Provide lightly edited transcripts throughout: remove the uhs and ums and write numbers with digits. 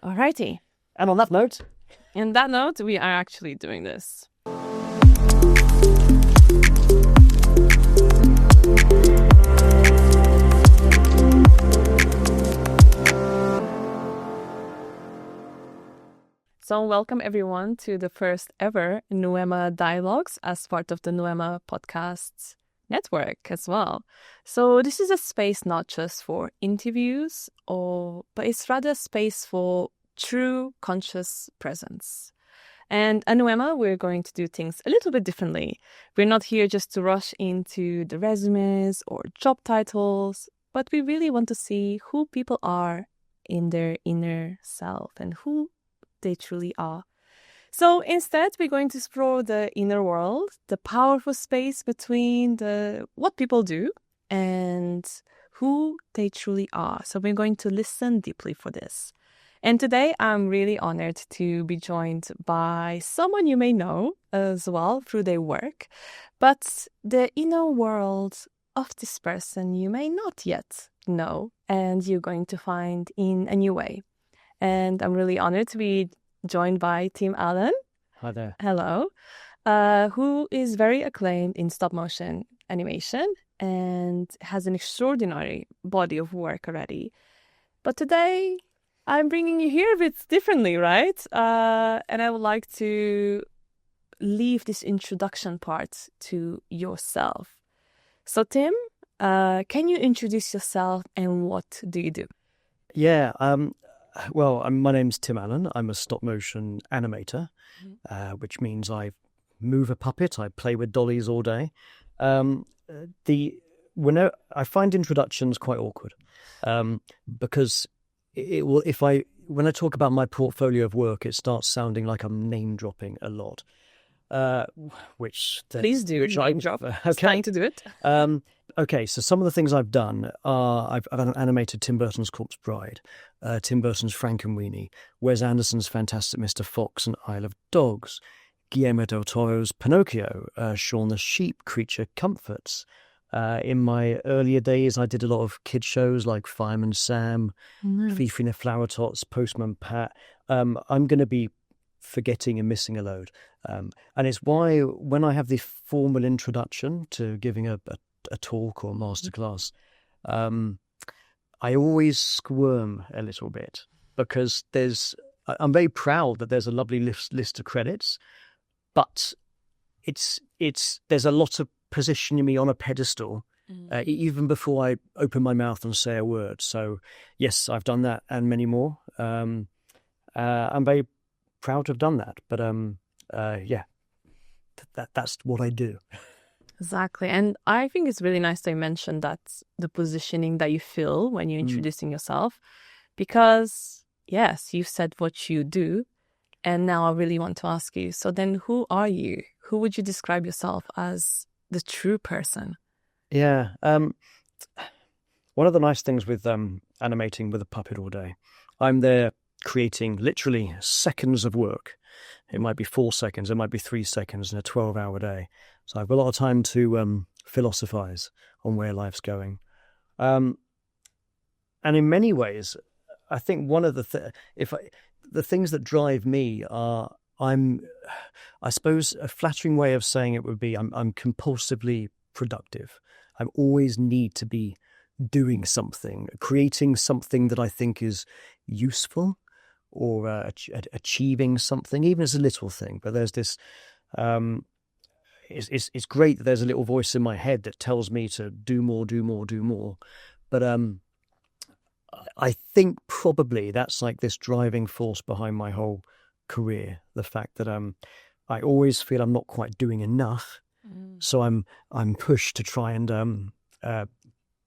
Alrighty. And on that note... In that note, we are actually doing this. So welcome everyone to the first ever Nuema Dialogues as part of the Nuema Podcasts network as well. So this is a space not just for interviews, but it's rather a space for true conscious presence. And at Nuema, we're going to do things a little bit differently. We're not here just to rush into the resumes or job titles, but we really want to see who people are in their inner self and who they truly are. So instead, we're going to explore the inner world, the powerful space between what people do and who they truly are. So we're going to listen deeply for this. And today, I'm really honored to be joined by someone you may know as well through their work, but the inner world of this person you may not yet know, and you're going to find in a new way. And I'm really honored to be joined by Tim Allen. Hi there. Hello. Who is very acclaimed in stop motion animation and has an extraordinary body of work already. But today, I'm bringing you here a bit differently, right? And I would like to leave this introduction part to yourself. So Tim, can you introduce yourself and what do you do? Yeah, well, my name's Tim Allen. I'm a stop-motion animator, which means I move a puppet. I play with dollies all day. I find introductions quite awkward because when I talk about my portfolio of work, it starts sounding like I'm name-dropping a lot. Please do name drop. Trying to do it. Okay, so some of the things I've done are I've animated Tim Burton's Corpse Bride, Tim Burton's Frankenweenie, Wes Anderson's Fantastic Mr. Fox and Isle of Dogs, Guillermo del Toro's Pinocchio, Shaun the Sheep, Creature Comforts. In my earlier days, I did a lot of kid shows like Fireman Sam, Fifi and the Flower Tots, Postman Pat. I'm going to be forgetting and missing a load. And it's why when I have the formal introduction to giving a talk or masterclass, I always squirm a little bit because I'm very proud that there's a lovely list of credits, but there's a lot of positioning me on a pedestal even before I open my mouth and say a word. So yes, I've done that and many more. I'm very proud to have done that, but that's what I do. Exactly. And I think it's really nice that you mentioned that the positioning that you feel when you're introducing yourself, because yes, you said what you do, and now I really want to ask you, so then who are you? Who would you describe yourself as the true person? Yeah. One of the nice things with animating with a puppet all day, I'm there creating literally seconds of work. It might be 4 seconds, it might be 3 seconds in a 12-hour day. So I've got a lot of time to philosophize on where life's going. And in many ways, I think one of the things that drive me are, I suppose a flattering way of saying it would be I'm compulsively productive. I always need to be doing something, creating something that I think is useful, or achieving something, even as a little thing. But there's this, it's great that there's a little voice in my head that tells me to do more. But I think probably that's like this driving force behind my whole career. The fact that I always feel I'm not quite doing enough. So I'm pushed to try and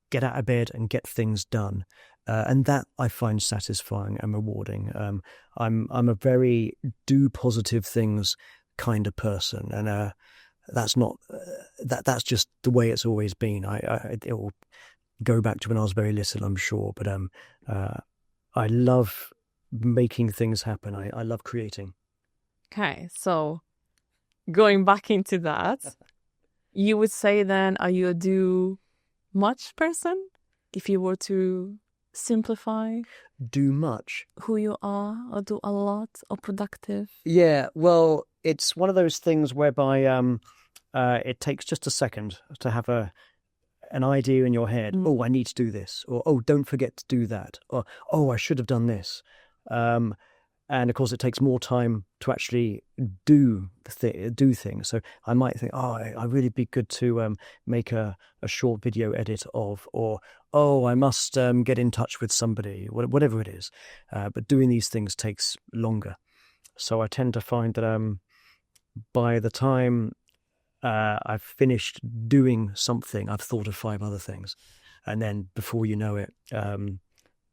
get out of bed and get things done. And that I find satisfying and rewarding. I'm a very do positive things kind of person, and that's not that's just the way it's always been. It will go back to when I was very little, I'm sure. But I love making things happen. I love creating. Okay, so going back into that, you would say then, are you a do much person? If you were to simplify Do much. who you are, or do a lot, or productive? Yeah, well, it's one of those things whereby it takes just a second to have an idea in your head. Oh, I need to do this, or oh, don't forget to do that, or oh, I should have done this. And of course, it takes more time to actually do things. So I might think, oh, I really be good to make a short video edit of, or oh, I must get in touch with somebody, whatever it is. But doing these things takes longer. So I tend to find that by the time I've finished doing something, I've thought of 5 other things, and then before you know it.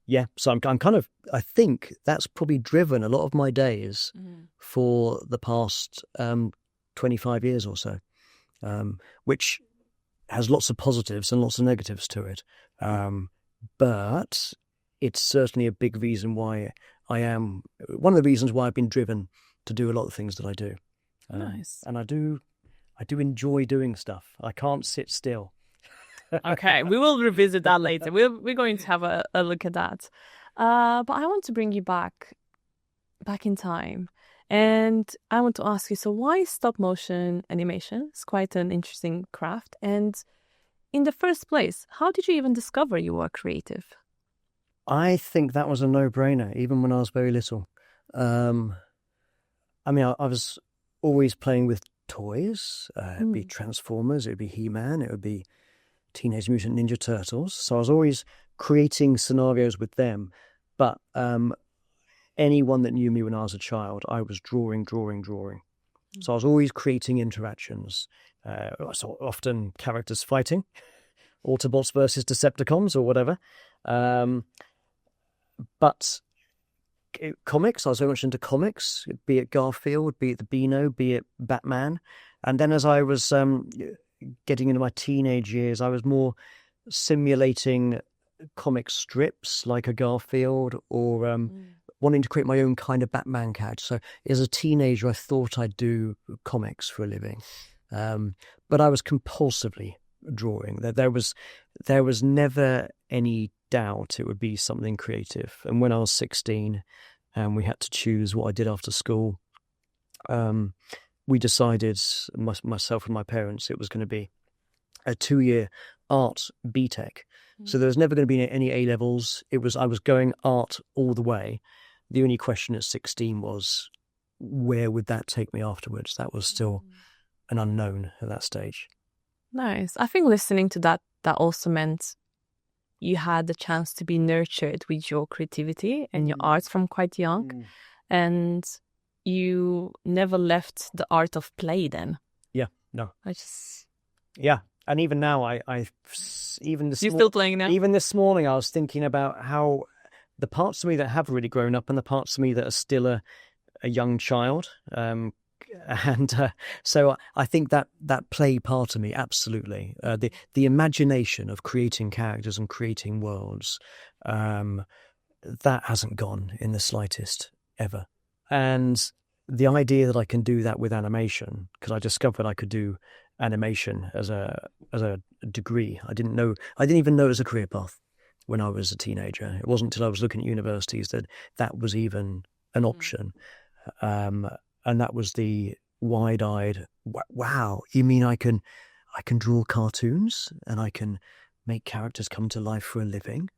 Yeah, so I'm kind of, I think that's probably driven a lot of my days for the past 25 years or so, which has lots of positives and lots of negatives to it. But it's certainly a big reason why one of the reasons why I've been driven to do a lot of things that I do. Nice. And I do enjoy doing stuff. I can't sit still. Okay, we will revisit that later. We're going to have a look at that. But I want to bring you back in time. And I want to ask you, so why stop motion animation? It's quite an interesting craft. And in the first place, how did you even discover you were creative? I think that was a no-brainer, even when I was very little. I mean, I was always playing with toys. It'd be Transformers, it'd be He-Man, it would be Teenage Mutant Ninja Turtles. So I was always creating scenarios with them. But anyone that knew me when I was a child, I was drawing. So I was always creating interactions. So often characters fighting, Autobots versus Decepticons or whatever. But comics, I was very much into comics, be it Garfield, be it the Beano, be it Batman. And then as I was getting into my teenage years, I was more simulating comic strips like a Garfield, or wanting to create my own kind of Batman character. So as a teenager, I thought I'd do comics for a living. But I was compulsively drawing. There was never any doubt it would be something creative. And when I was 16 and we had to choose what I did after school, we decided, myself and my parents, it was going to be a 2-year art BTEC. So there was never going to be any A-levels. I was going art all the way. The only question at 16 was, where would that take me afterwards? That was still an unknown at that stage. Nice. I think listening to that also meant you had the chance to be nurtured with your creativity and your art from quite young. And you never left the art of play then. Yeah, no. Yeah. And even now, You're still playing now? Even this morning, I was thinking about how the parts of me that have really grown up and the parts of me that are still a young child. So I think that play part of me, absolutely. The imagination of creating characters and creating worlds, that hasn't gone in the slightest ever. And the idea that I can do that with animation, because I discovered I could do animation as a degree. I didn't even know it was a career path when I was a teenager. It wasn't until I was looking at universities that was even an option. And that was the wide-eyed, wow, you mean I can draw cartoons and I can make characters come to life for a living?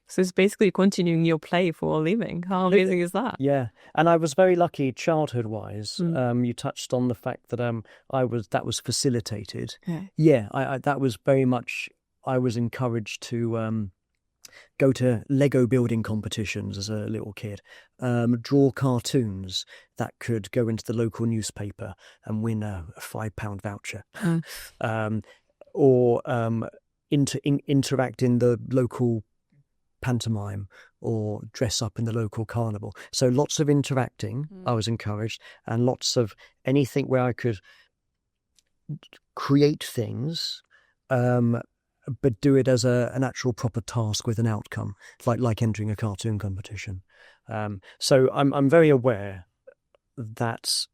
So it's basically continuing your play for a living. How amazing is that? Yeah, and I was very lucky childhood-wise. You touched on the fact that that was facilitated. Yeah, that was very much. I was encouraged to go to Lego building competitions as a little kid, draw cartoons that could go into the local newspaper and win a £5 voucher, or interact in the local pantomime or dress up in the local carnival. So lots of interacting, I was encouraged, and lots of anything where I could create things, but do it as an actual proper task with an outcome, like entering a cartoon competition. So I'm very aware that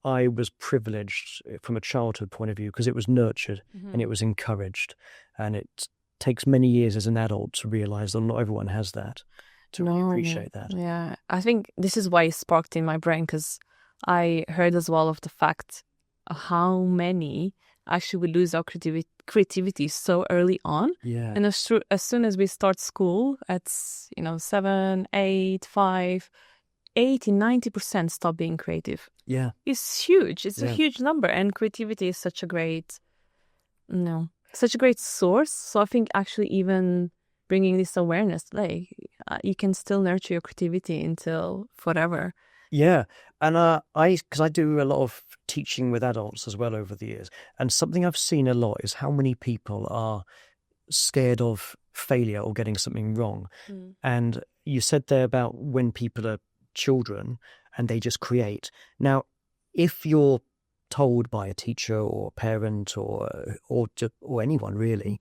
I was privileged from a childhood point of view because it was nurtured and it was encouraged, and it takes many years as an adult to realize that not everyone has that, to really appreciate that. Yeah, I think this is why it sparked in my brain, because I heard as well of the fact how many actually we lose our creativity so early on. Yeah. And as soon as we start school at 7, 8, 5, 80-90% stop being creative. Yeah. It's huge. It's a huge number, and creativity is such a great source. So I think actually even bringing this awareness, like you can still nurture your creativity until forever. Yeah. And because I do a lot of teaching with adults as well over the years, and something I've seen a lot is how many people are scared of failure or getting something wrong. And you said there about when people are children and they just create. Now, if you're told by a teacher or a parent or anyone really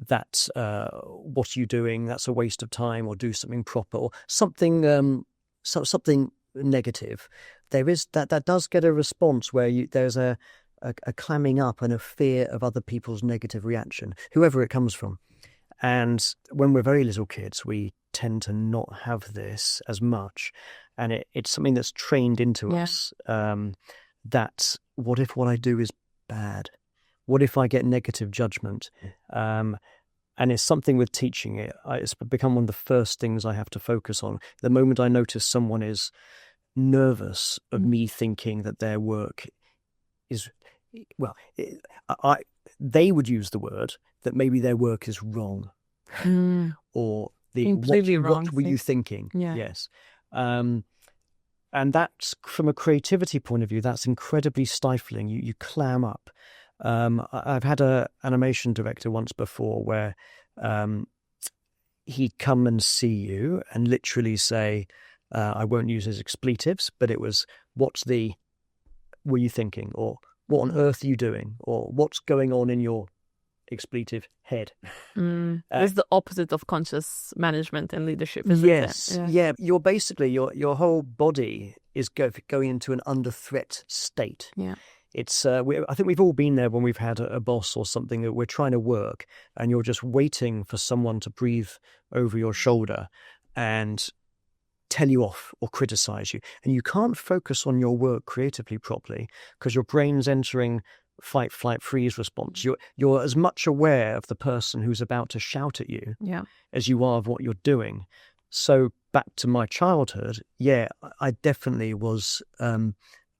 that what are you doing? That's a waste of time, or do something proper, or something something negative, there is that does get a response where there's a clamming up and a fear of other people's negative reaction, whoever it comes from. And when we're very little kids, we tend to not have this as much, and it's something that's trained into us. That what if what I do is bad? What if I get negative judgment? And it's something with teaching it. It's become one of the first things I have to focus on. The moment I notice someone is nervous of me thinking that their work is, well, they would use the word that maybe their work is wrong, or completely wrong. What were you thinking? Yeah. Yes. And that's, from a creativity point of view, that's incredibly stifling. You clam up. I've had an animation director once before where he'd come and see you and literally say, I won't use his expletives, but it was, were you thinking? Or what on earth are you doing? Or what's going on in your expletive head? It's the opposite of conscious management and leadership, isn't it? Yeah. You're basically, your whole body is going into an under threat state. Yeah. It's I think we've all been there when we've had a boss or something that we're trying to work, and you're just waiting for someone to breathe over your shoulder and tell you off or criticize you, and you can't focus on your work creatively properly because your brain's entering fight, flight, freeze response. You're as much aware of the person who's about to shout at you as you are of what you're doing. So back to my childhood, I definitely was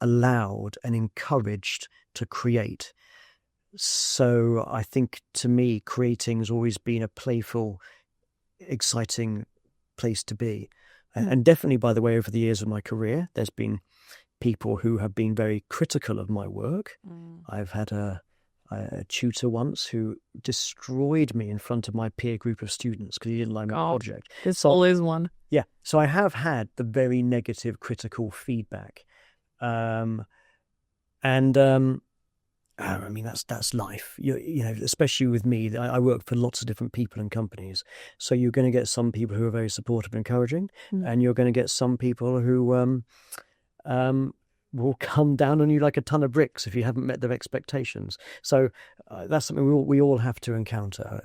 allowed and encouraged to create. So I think, to me, creating has always been a playful, exciting place to be. And definitely, by the way, over the years of my career, there's been people who have been very critical of my work. I've had a tutor once who destroyed me in front of my peer group of students because he didn't like my project. There's always one. Yeah. So I have had the very negative, critical feedback. I mean, that's life. You know, especially with me, I work for lots of different people and companies. So you're going to get some people who are very supportive and encouraging, and you're going to get some people who will come down on you like a ton of bricks if you haven't met their expectations. So that's something we all have to encounter.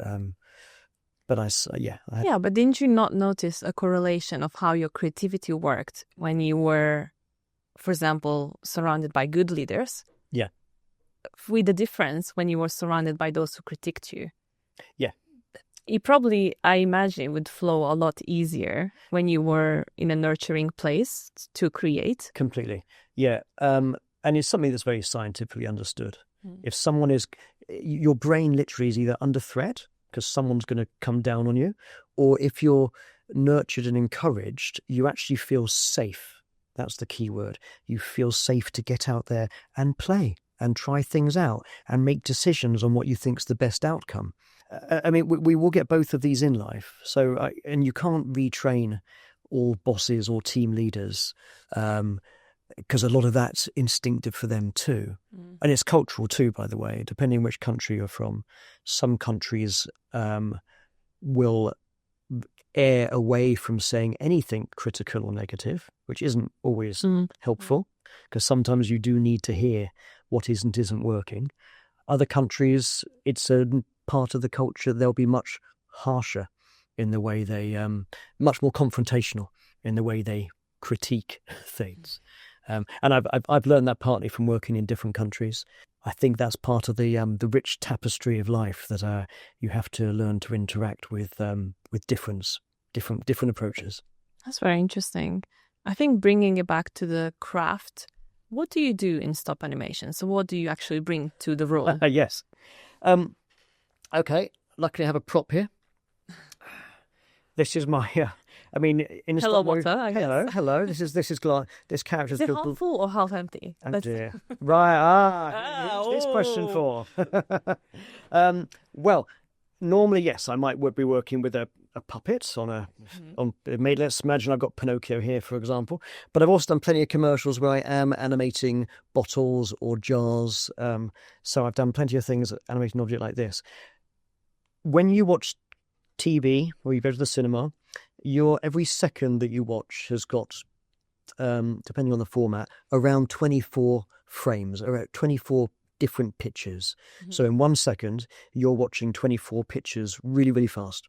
But but didn't you not notice a correlation of how your creativity worked when you were, for example, surrounded by good leaders? Yeah. With the difference when you were surrounded by those who critiqued you. Yeah. It probably, I imagine, would flow a lot easier when you were in a nurturing place to create. Completely. Yeah. And it's something that's very scientifically understood. If someone is, your brain literally is either under threat because someone's going to come down on you, or if you're nurtured and encouraged, you actually feel safe. That's the key word. You feel safe to get out there and play and try things out and make decisions on what you think's the best outcome. I mean, we will get both of these in life. So, and you can't retrain all bosses or team leaders because a lot of that's instinctive for them too. And it's cultural too, by the way, depending which country you're from. Some countries will err away from saying anything critical or negative, which isn't always helpful, because sometimes you do need to hear what isn't working. Other countries, it's a part of the culture, they'll be much harsher in the way they, much more confrontational in the way they critique things. And I've learned that partly from working in different countries. I think that's part of the rich tapestry of life, that you have to learn to interact with different approaches. That's very interesting. I think bringing it back to the craft, what do you do in stop animation? So what do you actually bring to the role? Yes. Okay. Luckily, I have a prop here. This is my. In Hello, water. I guess. Hello. This is glass. This character's. Is it half full or half empty? Oh dear. Right. Who's this question for? Well, normally, yes, I might be working with a puppet let's imagine I've got Pinocchio here, for example, but I've also done plenty of commercials where I am animating bottles or jars. So I've done plenty of things animating an object like this. When you watch TV or you go to the cinema, every second that you watch has got, depending on the format, around 24 frames, around 24 different pictures. Mm-hmm. So in 1 second, you're watching 24 pictures really, really fast.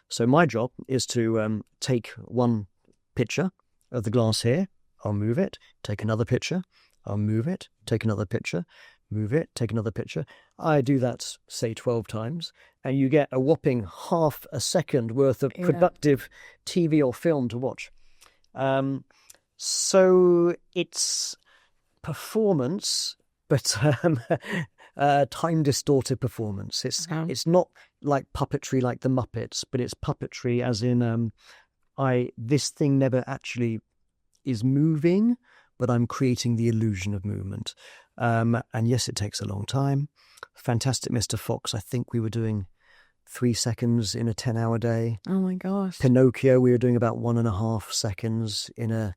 So my job is to take one picture of the glass here, I'll move it, take another picture, I'll move it, take another picture, move it, take another picture. I do that, say, 12 times, and you get a whopping half a second worth of productive TV or film to watch. So it's performance, but time-distorted performance. It's not like puppetry like the Muppets, but it's puppetry as in this thing never actually is moving, but I'm creating the illusion of movement. And yes, it takes a long time. Fantastic Mr. Fox, I think we were doing 3 seconds in a 10-hour day. Oh my gosh. Pinocchio, we were doing about 1.5 seconds in I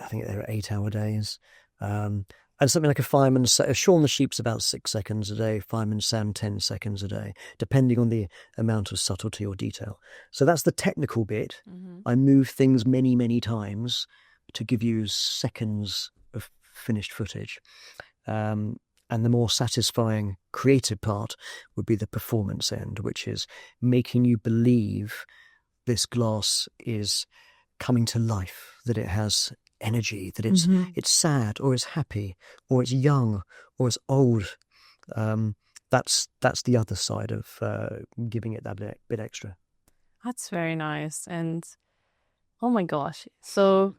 think they were 8-hour days. And something like a Shaun the Sheep's about 6 seconds a day, Fireman Sam 10 seconds a day, depending on the amount of subtlety or detail. So that's the technical bit. Mm-hmm. I move things many, many times to give you seconds of finished footage. And the more satisfying creative part would be the performance end, which is making you believe this glass is coming to life, that it has energy, that it's sad or it's happy or it's young or it's old. That's the other side of giving it that bit extra. That's very nice. And oh my gosh, so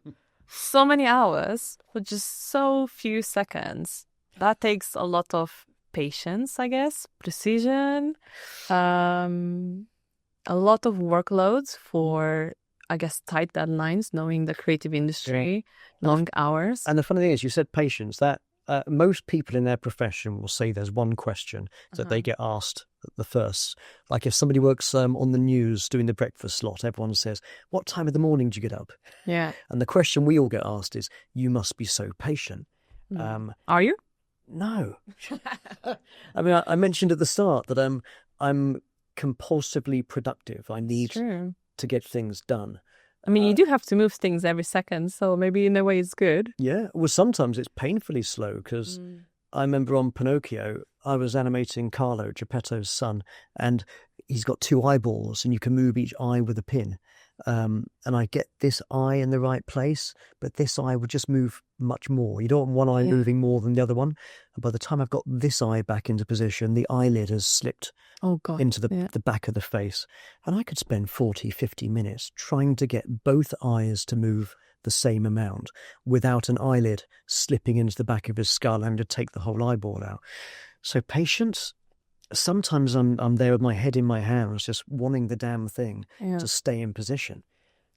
many hours for just so few seconds. That takes a lot of patience, I guess, precision, a lot of workloads for, I guess, tight deadlines, knowing the creative industry, long hours. And the funny thing is, you said patience. That most people in their profession will say there's one question that they get asked at the first. Like if somebody works on the news doing the breakfast slot, everyone says, "What time of the morning do you get up?" Yeah. And the question we all get asked is, "You must be so patient." Are you? No. I mean, I mentioned at the start that I'm compulsively productive. I need to get things done. I mean, you do have to move things every second, so maybe in a way it's good. Yeah, well, sometimes it's painfully slow because I remember on Pinocchio, I was animating Carlo, Geppetto's son, and he's got 2 eyeballs and you can move each eye with a pin. And I get this eye in the right place, but this eye would just move much more. You don't want one eye moving more than the other one. And by the time I've got this eye back into position, the eyelid has slipped into the back of the face. And I could spend 40, 50 minutes trying to get both eyes to move the same amount without an eyelid slipping into the back of his skull and to take the whole eyeball out. So patience. Sometimes I'm there with my head in my hands, just wanting the damn thing to stay in position.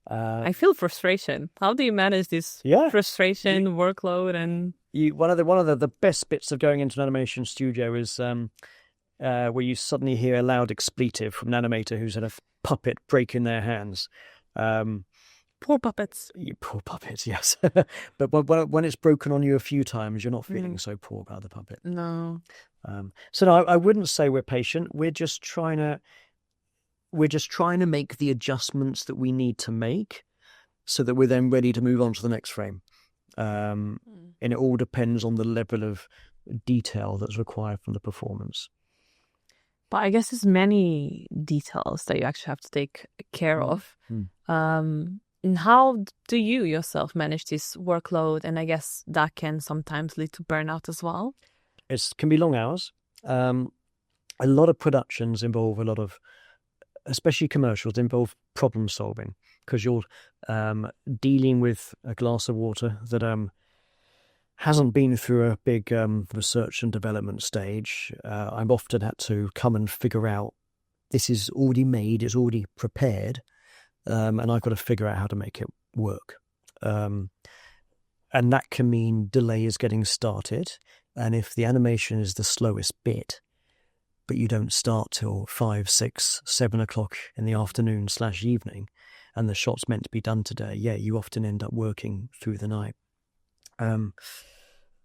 I feel frustration. How do you manage this frustration, workload, and one of the best bits of going into an animation studio is where you suddenly hear a loud expletive from an animator who's had a puppet break in their hands. Poor puppets. Poor puppets, yes. But when it's broken on you a few times, you're not feeling so poor about the puppet. No. So no, I wouldn't say we're patient. We're just trying to make the adjustments that we need to make so that we're then ready to move on to the next frame. And it all depends on the level of detail that's required from the performance. But I guess there's many details that you actually have to take care of. And how do you yourself manage this workload? And I guess that can sometimes lead to burnout as well. It can be long hours. A lot of productions involve a lot of, especially commercials, involve problem solving, because you're dealing with a glass of water that hasn't been through a big research and development stage. I've often had to come and figure out, this is already made, it's already prepared, and I've got to figure out how to make it work. And that can mean delays getting started. And if the animation is the slowest bit, but you don't start till 5, 6, 7 o'clock in the afternoon / evening, and the shot's meant to be done today, you often end up working through the night.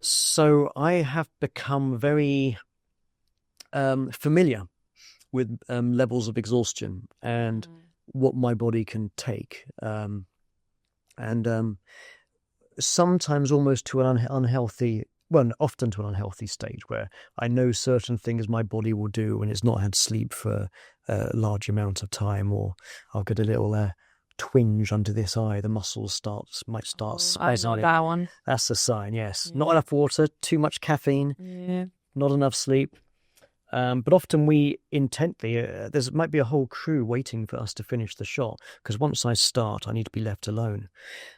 So I have become very familiar with levels of exhaustion and what my body can take, and sometimes almost to an unhealthy, often to an unhealthy stage, where I know certain things my body will do when it's not had sleep for a large amount of time, or I'll get a little twinge under this eye, the muscles might start spasming. I know that one. That's a sign, yes. Not enough water, too much caffeine, not enough sleep. But often we intently, there might be a whole crew waiting for us to finish the shot, because once I start, I need to be left alone.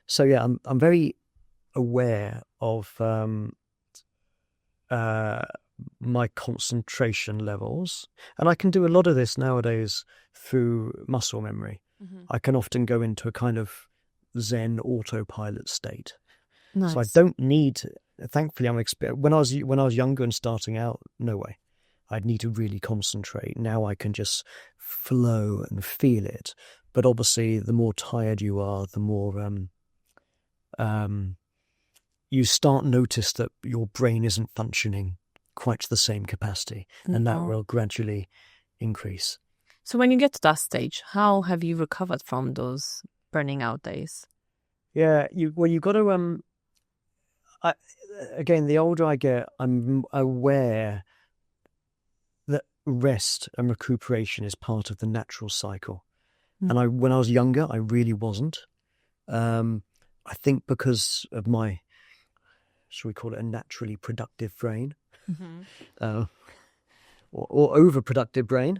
So I'm very aware of my concentration levels, and I can do a lot of this nowadays through muscle memory. I can often go into a kind of Zen autopilot state. Nice. So I don't need. Thankfully, when I was younger and starting out, no way. I'd need to really concentrate. Now I can just flow and feel it. But obviously, the more tired you are, the more you start notice that your brain isn't functioning quite to the same capacity, and that will gradually increase. So when you get to that stage, how have you recovered from those burning out days? Yeah, you've got to. Again, the older I get, I'm aware that rest and recuperation is part of the natural cycle. And when I was younger, I really wasn't. I think because of my, shall we call it, a naturally productive brain, or overproductive brain.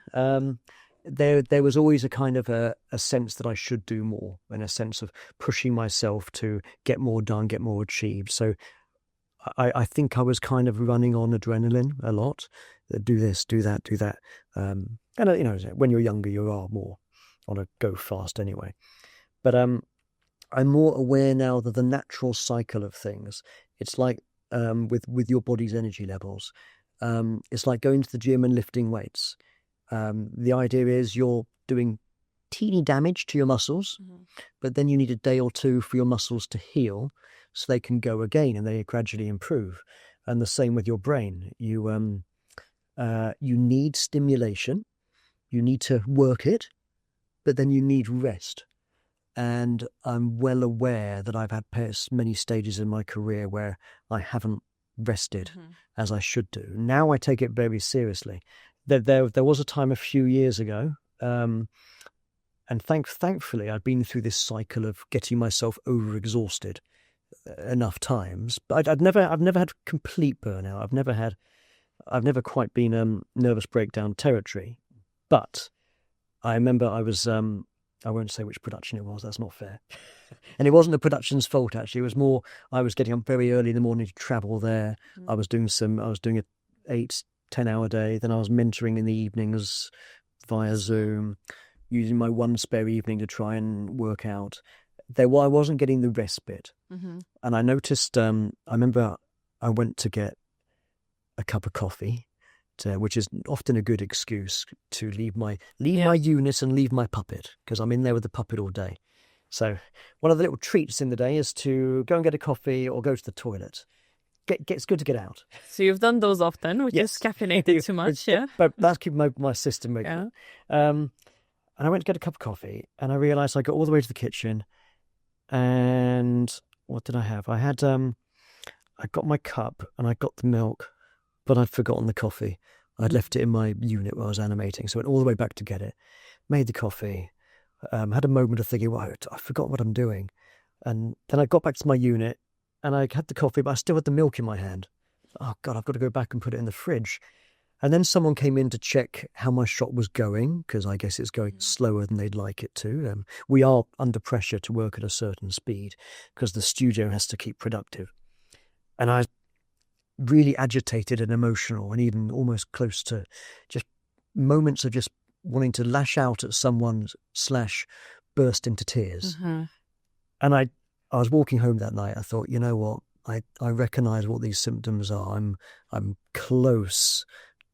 There was always a kind of a sense that I should do more, and a sense of pushing myself to get more done, get more achieved. So I think I was kind of running on adrenaline a lot. Do this, do that, do that. And when you're younger, you are more on a go fast anyway. But I'm more aware now that the natural cycle of things, it's like with your body's energy levels, it's like going to the gym and lifting weights. The idea is you're doing teeny damage to your muscles, but then you need a day or two for your muscles to heal so they can go again and they gradually improve. And the same with your brain. You need stimulation, you need to work it, but then you need rest. And I'm well aware that I've had many stages in my career where I haven't rested as I should do. Now I take it very seriously. There was a time a few years ago, and thankfully I'd been through this cycle of getting myself overexhausted enough times. But I've never had complete burnout. I've never quite been nervous breakdown territory. But I remember I was I won't say which production it was. That's not fair. And it wasn't the production's fault, actually. It was more I was getting up very early in the morning to travel there. I was doing an 8-10 hour day. Then I was mentoring in the evenings via Zoom, using my one spare evening to try and work out. I wasn't getting the respite. And I noticed, I remember I went to get a cup of coffee, which is often a good excuse to leave my unit and leave my puppet, because I'm in there with the puppet all day. So one of the little treats in the day is to go and get a coffee or go to the toilet. It's good to get out. So you've done those often, which is caffeinated too much, But that's keeping my system regular. And I went to get a cup of coffee, and I realised I got all the way to the kitchen, and what did I have? I had I got my cup and I got the milk, but I'd forgotten the coffee. I'd left it in my unit where I was animating, so I went all the way back to get it, made the coffee, had a moment of thinking, wow, I forgot what I'm doing. And then I got back to my unit and I had the coffee, but I still had the milk in my hand. Oh, God, I've got to go back and put it in the fridge. And then someone came in to check how my shot was going, because I guess it's going slower than they'd like it to. We are under pressure to work at a certain speed because the studio has to keep productive. And I was really agitated and emotional and even almost close to just moments of just wanting to lash out at someone / burst into tears. Mm-hmm. And I was walking home that night. I thought, you know what? I recognise what these symptoms are. I'm close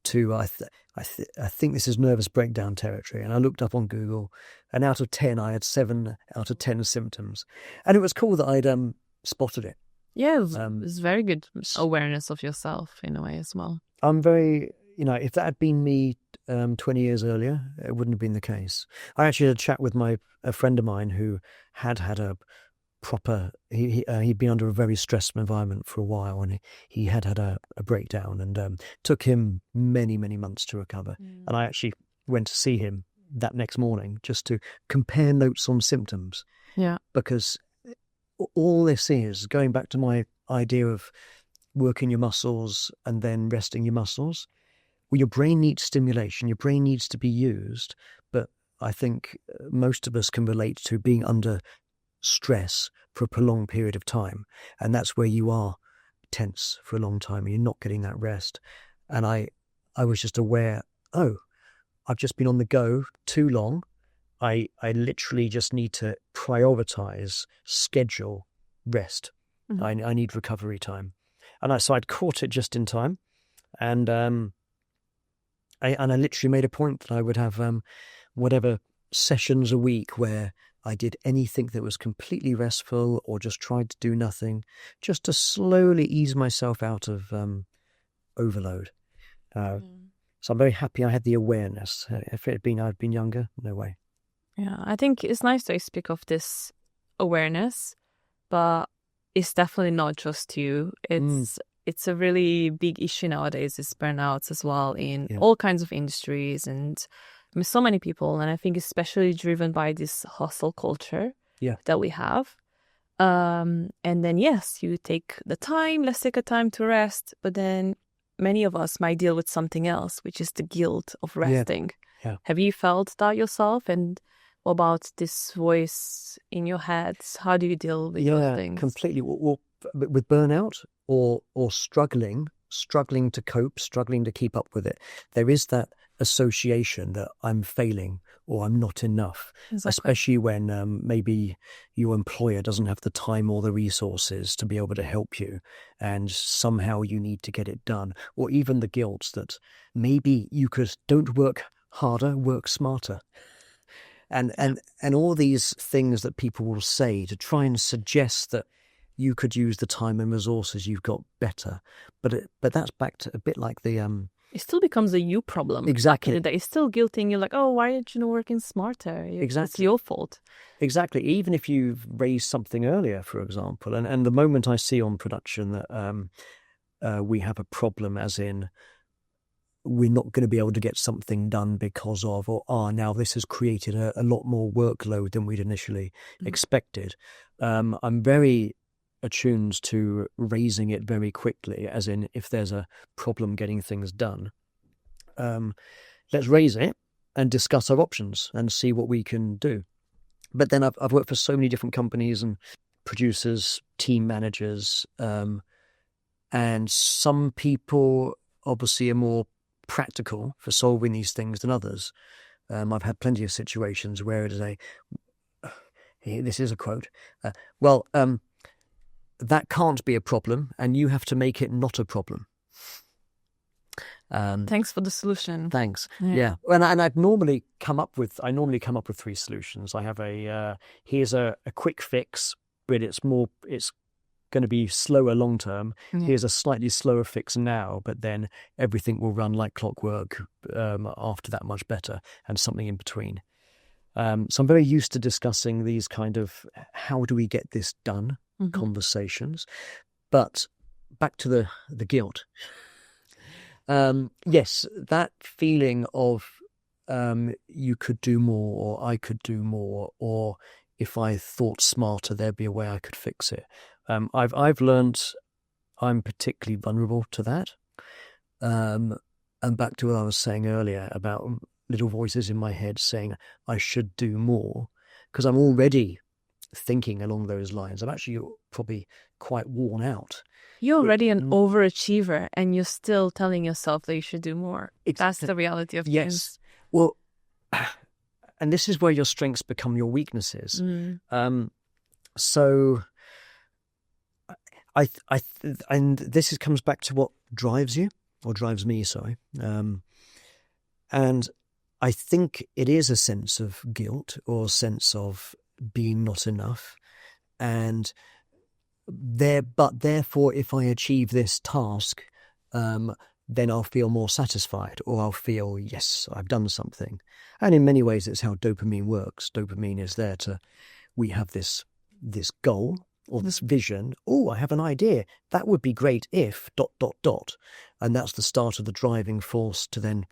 to. I think this is nervous breakdown territory. And I looked up on Google, and out of 10, I had 7 out of 10 symptoms. And it was cool that I'd spotted it. Yeah, it's very good awareness of yourself in a way as well. I'm very, if that had been me 20 years earlier, it wouldn't have been the case. I actually had a chat with a friend of mine who had a proper, he'd been under a very stressful environment for a while, and he had a breakdown, and took him many, many months to recover. And I actually went to see him that next morning just to compare notes on symptoms. Yeah. Because all this is, going back to my idea of working your muscles and then resting your muscles, well, your brain needs stimulation, your brain needs to be used, but I think most of us can relate to being under stress for a prolonged period of time, and that's where you are tense for a long time and you're not getting that rest. And I was just aware, I've just been on the go too long. I literally just need to prioritize, schedule rest. Mm-hmm. I need recovery time. And so I'd caught it just in time, and I literally made a point that I would have whatever sessions a week where I did anything that was completely restful or just tried to do nothing, just to slowly ease myself out of overload. So I'm very happy I had the awareness. If I'd been younger, no way. Yeah, I think it's nice to speak of this awareness, but it's definitely not just you. It's a really big issue nowadays, is burnouts as well in all kinds of industries, and so many people. And I think especially driven by this hustle culture that we have. And then, yes, you take the time, let's take a time to rest. But then many of us might deal with something else, which is the guilt of resting. Yeah. Have you felt that yourself? And what about this voice in your head? How do you deal with those things? Yeah, completely. Well, with burnout or struggling to cope, struggling to keep up with it, there is that association that I'm failing or I'm not enough, especially when maybe your employer doesn't have the time or the resources to be able to help you, and somehow you need to get it done. Or even the guilt that maybe you don't work harder, work smarter. And all these things that people will say to try and suggest that you could use the time and resources you've got better. But that's back to a bit like the... It still becomes a you problem. Exactly. It's still guilting you, like, oh, why aren't you working smarter? Exactly. It's your fault. Exactly. Even if you've raised something earlier, for example, and the moment I see on production that we have a problem, as in we're not going to be able to get something done because of, or now this has created a lot more workload than we'd initially expected. I'm very attuned to raising it very quickly, as in if there's a problem getting things done, let's raise it and discuss our options and see what we can do. But then I've worked for so many different companies and producers, team managers, and some people obviously are more practical for solving these things than others. I've had plenty of situations where it is this is a quote, that can't be a problem, and you have to make it not a problem. Thanks for the solution. Thanks. Yeah. And I'd normally come up with 3 solutions. I have here's a quick fix, but it's going to be slower long term. Here's a slightly slower fix now, but then everything will run like clockwork after that, much better, and something in between. So I'm very used to discussing these kind of how do we get this done conversations. But back to the guilt. Yes, that feeling of you could do more, or I could do more, or if I thought smarter, there'd be a way I could fix it. I've learned I'm particularly vulnerable to that. And back to what I was saying earlier about little voices in my head saying I should do more, because I'm already thinking along those lines. I'm actually probably quite worn out. You're already an overachiever and you're still telling yourself that you should do more. That's the reality of yes. things. Well, and this is where your strengths become your weaknesses. So and this comes back to what drives you, or drives me, sorry. And I think it is a sense of guilt or a sense of being not enough. And but therefore, if I achieve this task, then I'll feel more satisfied, or I'll feel, yes, I've done something. And in many ways, it's how dopamine works. Dopamine is there we have this goal or this vision. Oh, I have an idea. That would be great if ... And that's the start of the driving force to then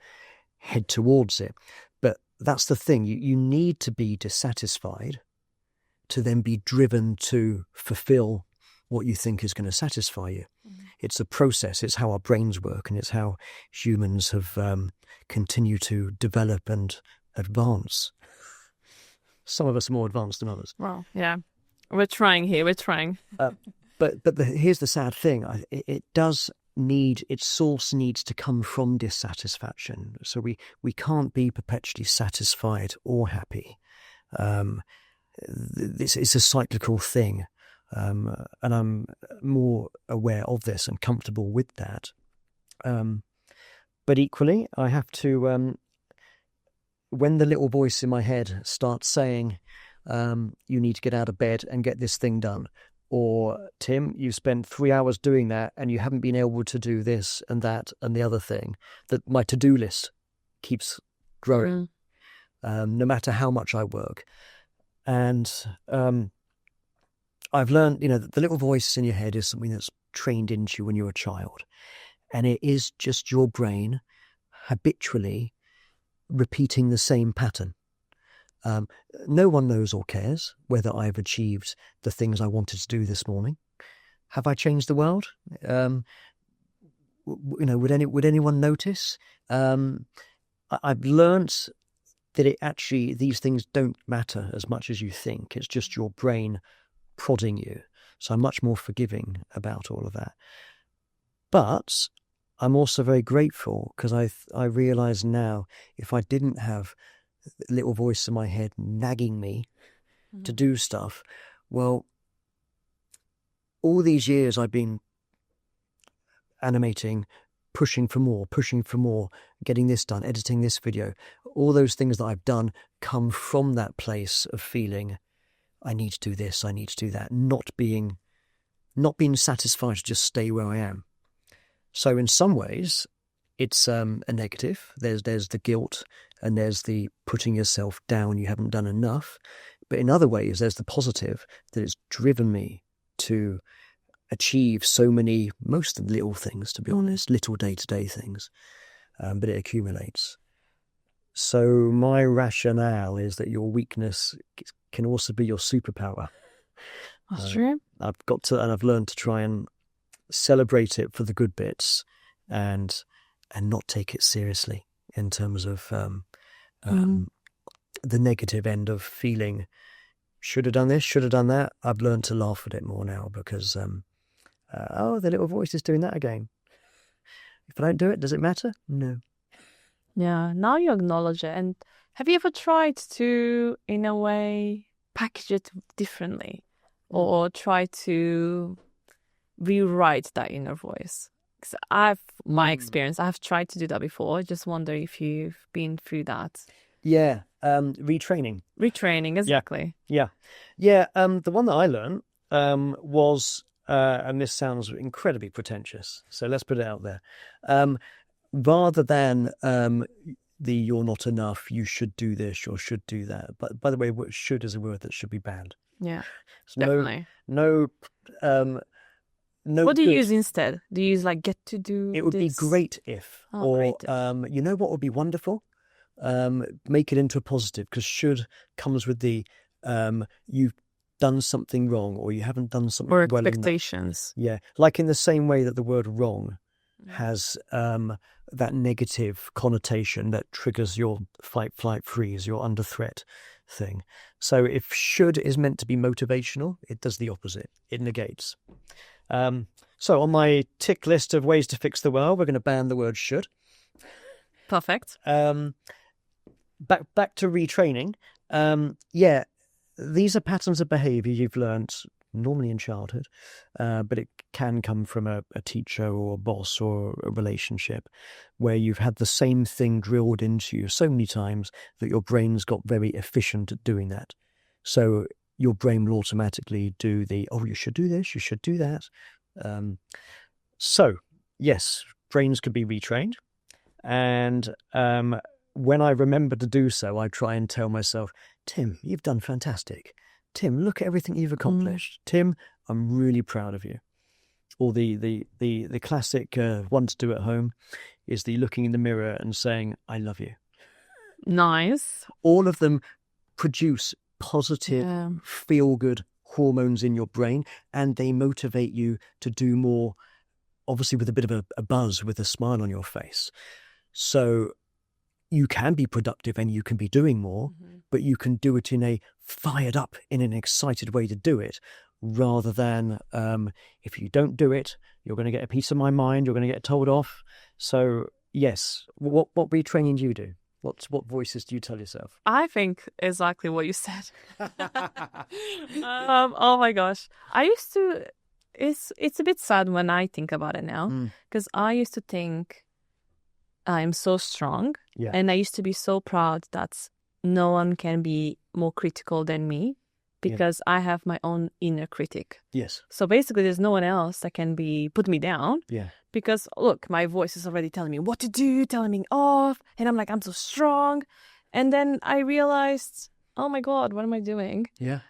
head towards it. But that's the thing. You need to be dissatisfied to then be driven to fulfill what you think is going to satisfy you. It's a process. It's how our brains work, and it's how humans have continued to develop and advance. Some of us are more advanced than others. Well, yeah, we're trying here. We're trying. But here's the sad thing. It does need, its source needs to come from dissatisfaction. So we can't be perpetually satisfied or happy. This is a cyclical thing. And I'm more aware of this and comfortable with that. But equally, I have to, when the little voice in my head starts saying, you need to get out of bed and get this thing done, or Tim, you spent 3 hours doing that and you haven't been able to do this and that and the other thing, that my to-do list keeps growing, no matter how much I work. And I've learned, that the little voice in your head is something that's trained into you when you're a child. And it is just your brain habitually repeating the same pattern. No one knows or cares whether I've achieved the things I wanted to do this morning. Have I changed the world? Would anyone notice? I've learnt that these things don't matter as much as you think. It's just your brain prodding you. So I'm much more forgiving about all of that. But I'm also very grateful, because I realise now, if I didn't have a little voice in my head nagging me to do stuff, well, all these years I've been animating, pushing for more, getting this done, editing this video. All those things that I've done come from that place of feeling I need to do this, I need to do that, not being satisfied to just stay where I am. So in some ways, it's a negative. There's the guilt, and there's the putting yourself down, you haven't done enough. But in other ways, there's the positive, that it's driven me to achieve most of the little things, to be honest, little day-to-day things. But it accumulates. So my rationale is that your weakness can also be your superpower. That's true. I've learned to try and celebrate it for the good bits, and not take it seriously in terms of the negative end of feeling should have done this, should have done that. I've learned to laugh at it more now, because the little voice is doing that again. If I don't do it, does it matter? No. Yeah, now you acknowledge it. And have you ever tried to, in a way, package it differently, or try to rewrite that inner voice? Because my experience, I've tried to do that before. I just wonder if you've been through that. Yeah, retraining. Retraining, exactly. Yeah. The one that I learned was, and this sounds incredibly pretentious, so let's put it out there. Rather than you're not enough, you should do this, or should do that. But by the way, should is a word that should be banned. Yeah, So definitely. no What do you good. use instead? Do you use like get to do It would be this? great if, Oh, or great if. you know what would be wonderful? Make it into a positive, because should comes with the you've done something wrong, or you haven't done something Or well enough. expectations. Yeah, like in the same way that the word wrong has that negative connotation that triggers your fight, flight, freeze, your under threat thing. So if should is meant to be motivational, it does the opposite. It negates. So on my tick list of ways to fix the world, we're going to ban the word should. Perfect. Back to retraining. Yeah, these are patterns of behaviour you've learnt normally in childhood, but it can come from a teacher or a boss or a relationship where you've had the same thing drilled into you so many times that your brain's got very efficient at doing that. So your brain will automatically do you should do this, you should do that. So yes, brains could be retrained. And when I remember to do so, I try and tell myself, Tim, you've done fantastic. Tim, look at everything you've accomplished. Tim, I'm really proud of you. Or the classic one to do at home is the looking in the mirror and saying, I love you. Nice. All of them produce positive, feel-good hormones in your brain, and they motivate you to do more, obviously with a bit of a buzz, with a smile on your face. So you can be productive and you can be doing more, but you can do it in a fired up, in an excited way to do it, rather than if you don't do it, you're going to get a piece of my mind, you're going to get told off. So yes, what retraining do you do? What voices do you tell yourself? I think exactly what you said. Oh my gosh. I used to, it's a bit sad when I think about it now, because I used to think I'm so strong, and I used to be so proud that no one can be more critical than me, because I have my own inner critic. Yes. So basically there's no one else that can put me down. Yeah. Because look, my voice is already telling me what to do, telling me off, and I'm like, I'm so strong. And then I realized, oh my God, what am I doing? Yeah.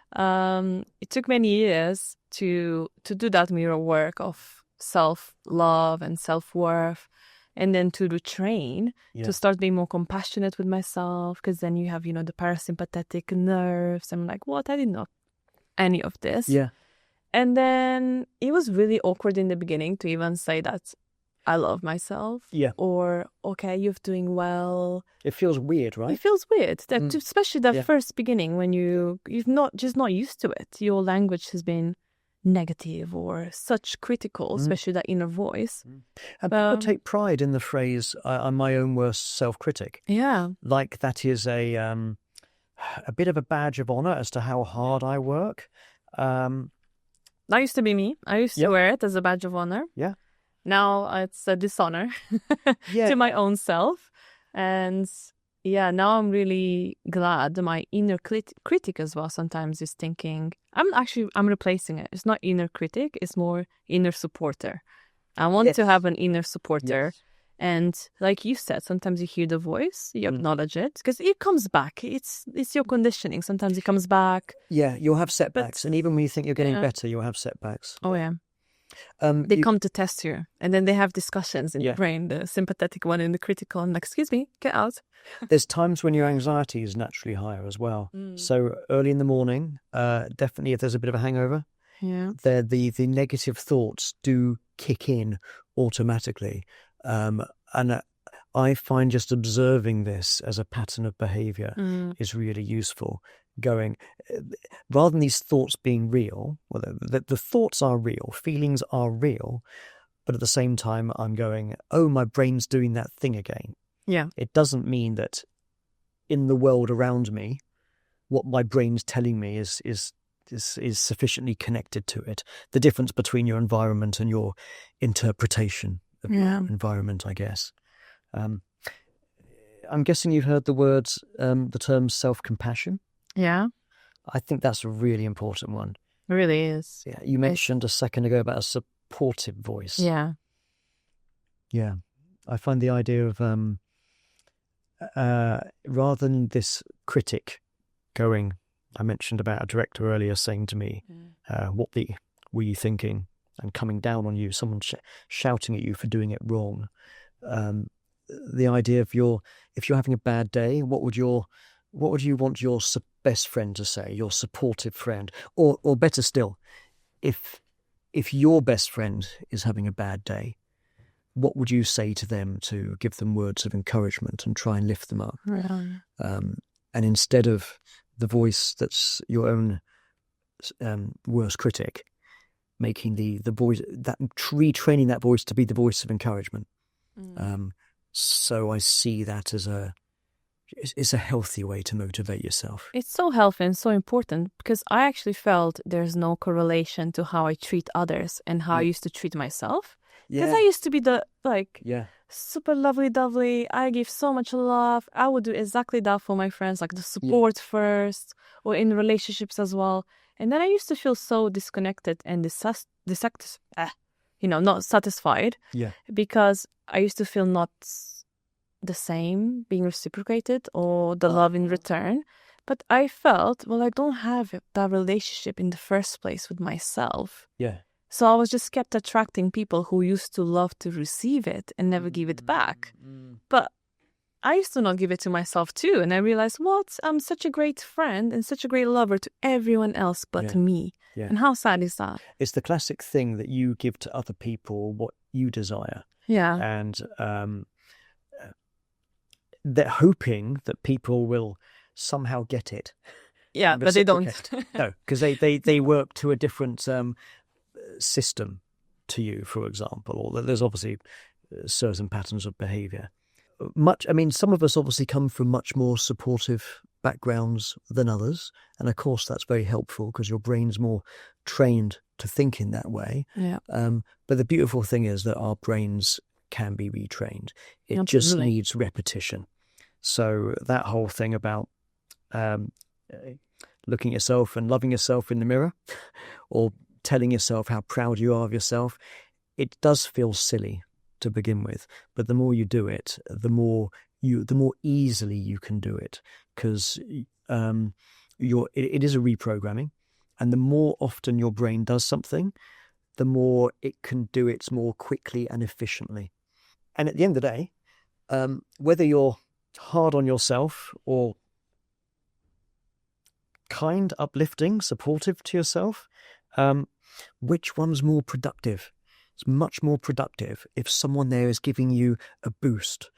It took many years to do that mirror work of self-love and self-worth, and then to retrain, to start being more compassionate with myself, because then you have, the parasympathetic nerves. I'm like, what? I did not any of this. Yeah. And then it was really awkward in the beginning to even say that I love myself. Yeah. Or, okay, you're doing well. It feels weird, right? It feels weird, that especially that first beginning when you've not used to it. Your language has been negative or such critical, especially that inner voice. And people take pride in the phrase, I'm my own worst self-critic. Yeah. Like that is a bit of a badge of honor as to how hard I work. That used to be me. I used to wear it as a badge of honor. Yeah. Now it's a dishonor to my own self. And now I'm really glad my inner critic as well sometimes is thinking, I'm replacing it. It's not inner critic, it's more inner supporter. I want to have an inner supporter. Yes. And like you said, sometimes you hear the voice, you acknowledge it, because it comes back. It's your conditioning. Sometimes it comes back. Yeah, you'll have setbacks. And even when you think you're getting better, you'll have setbacks. Oh, yeah. They come to test you. And then they have discussions in your brain, the sympathetic one and the critical. I'm like, excuse me, get out. There's times when your anxiety is naturally higher as well. So early in the morning, definitely if there's a bit of a hangover, the negative thoughts do kick in automatically. And I find just observing this as a pattern of behavior is really useful. Rather than these thoughts being real, well, the thoughts are real, feelings are real, but at the same time I'm going, oh, my brain's doing that thing again. Yeah. It doesn't mean that in the world around me, what my brain's telling me is sufficiently connected to it. The difference between your environment and your interpretation of your environment, I guess. I'm guessing you've heard the term self-compassion. Yeah. I think that's a really important one. It really is. Yeah. You mentioned a second ago about a supportive voice. Yeah. Yeah. I find the idea of rather than this critic going, I mentioned about a director earlier saying to me, what were you thinking? and coming down on you, someone shouting at you for doing it wrong. The idea of if you're having a bad day, what would you want your best friend to say, your supportive friend, or better still, if your best friend is having a bad day, what would you say to them to give them words of encouragement and try and lift them up? Really? And instead of the voice that's your own worst critic, making the voice, that retraining that voice to be the voice of encouragement. So I see that as it's a healthy way to motivate yourself. It's so healthy and so important, because I actually felt there's no correlation to how I treat others and how I used to treat myself. Because I used to be the super lovely dovely. I give so much love. I would do exactly that for my friends, like the support first, or in relationships as well. And then I used to feel so disconnected and not satisfied. Yeah. Because I used to feel not the same being reciprocated or the love in return. But I felt, well, I don't have that relationship in the first place with myself. Yeah. So I was just kept attracting people who used to love to receive it and never give it back. But I used to not give it to myself too. And I realized, what? I'm such a great friend and such a great lover to everyone else but me. Yeah. And how sad is that? It's the classic thing that you give to other people what you desire. Yeah. And they're hoping that people will somehow get it. Yeah, but they don't. No, because they work to a different system to you, for example, or there's obviously certain patterns of behavior. Some of us obviously come from much more supportive backgrounds than others, and of course that's very helpful because your brain's more trained to think in that way. Yeah. But the beautiful thing is that our brains can be retrained. It just needs repetition. So that whole thing about looking at yourself and loving yourself in the mirror, or telling yourself how proud you are of yourself, it does feel silly to begin with, but the more you do it, the more easily you can do it, because it is a reprogramming, and the more often your brain does something, the more it can do it more quickly and efficiently. And at the end of the day, whether you're hard on yourself or kind, uplifting, supportive to yourself, which one's more productive? It's much more productive if someone there is giving you a boost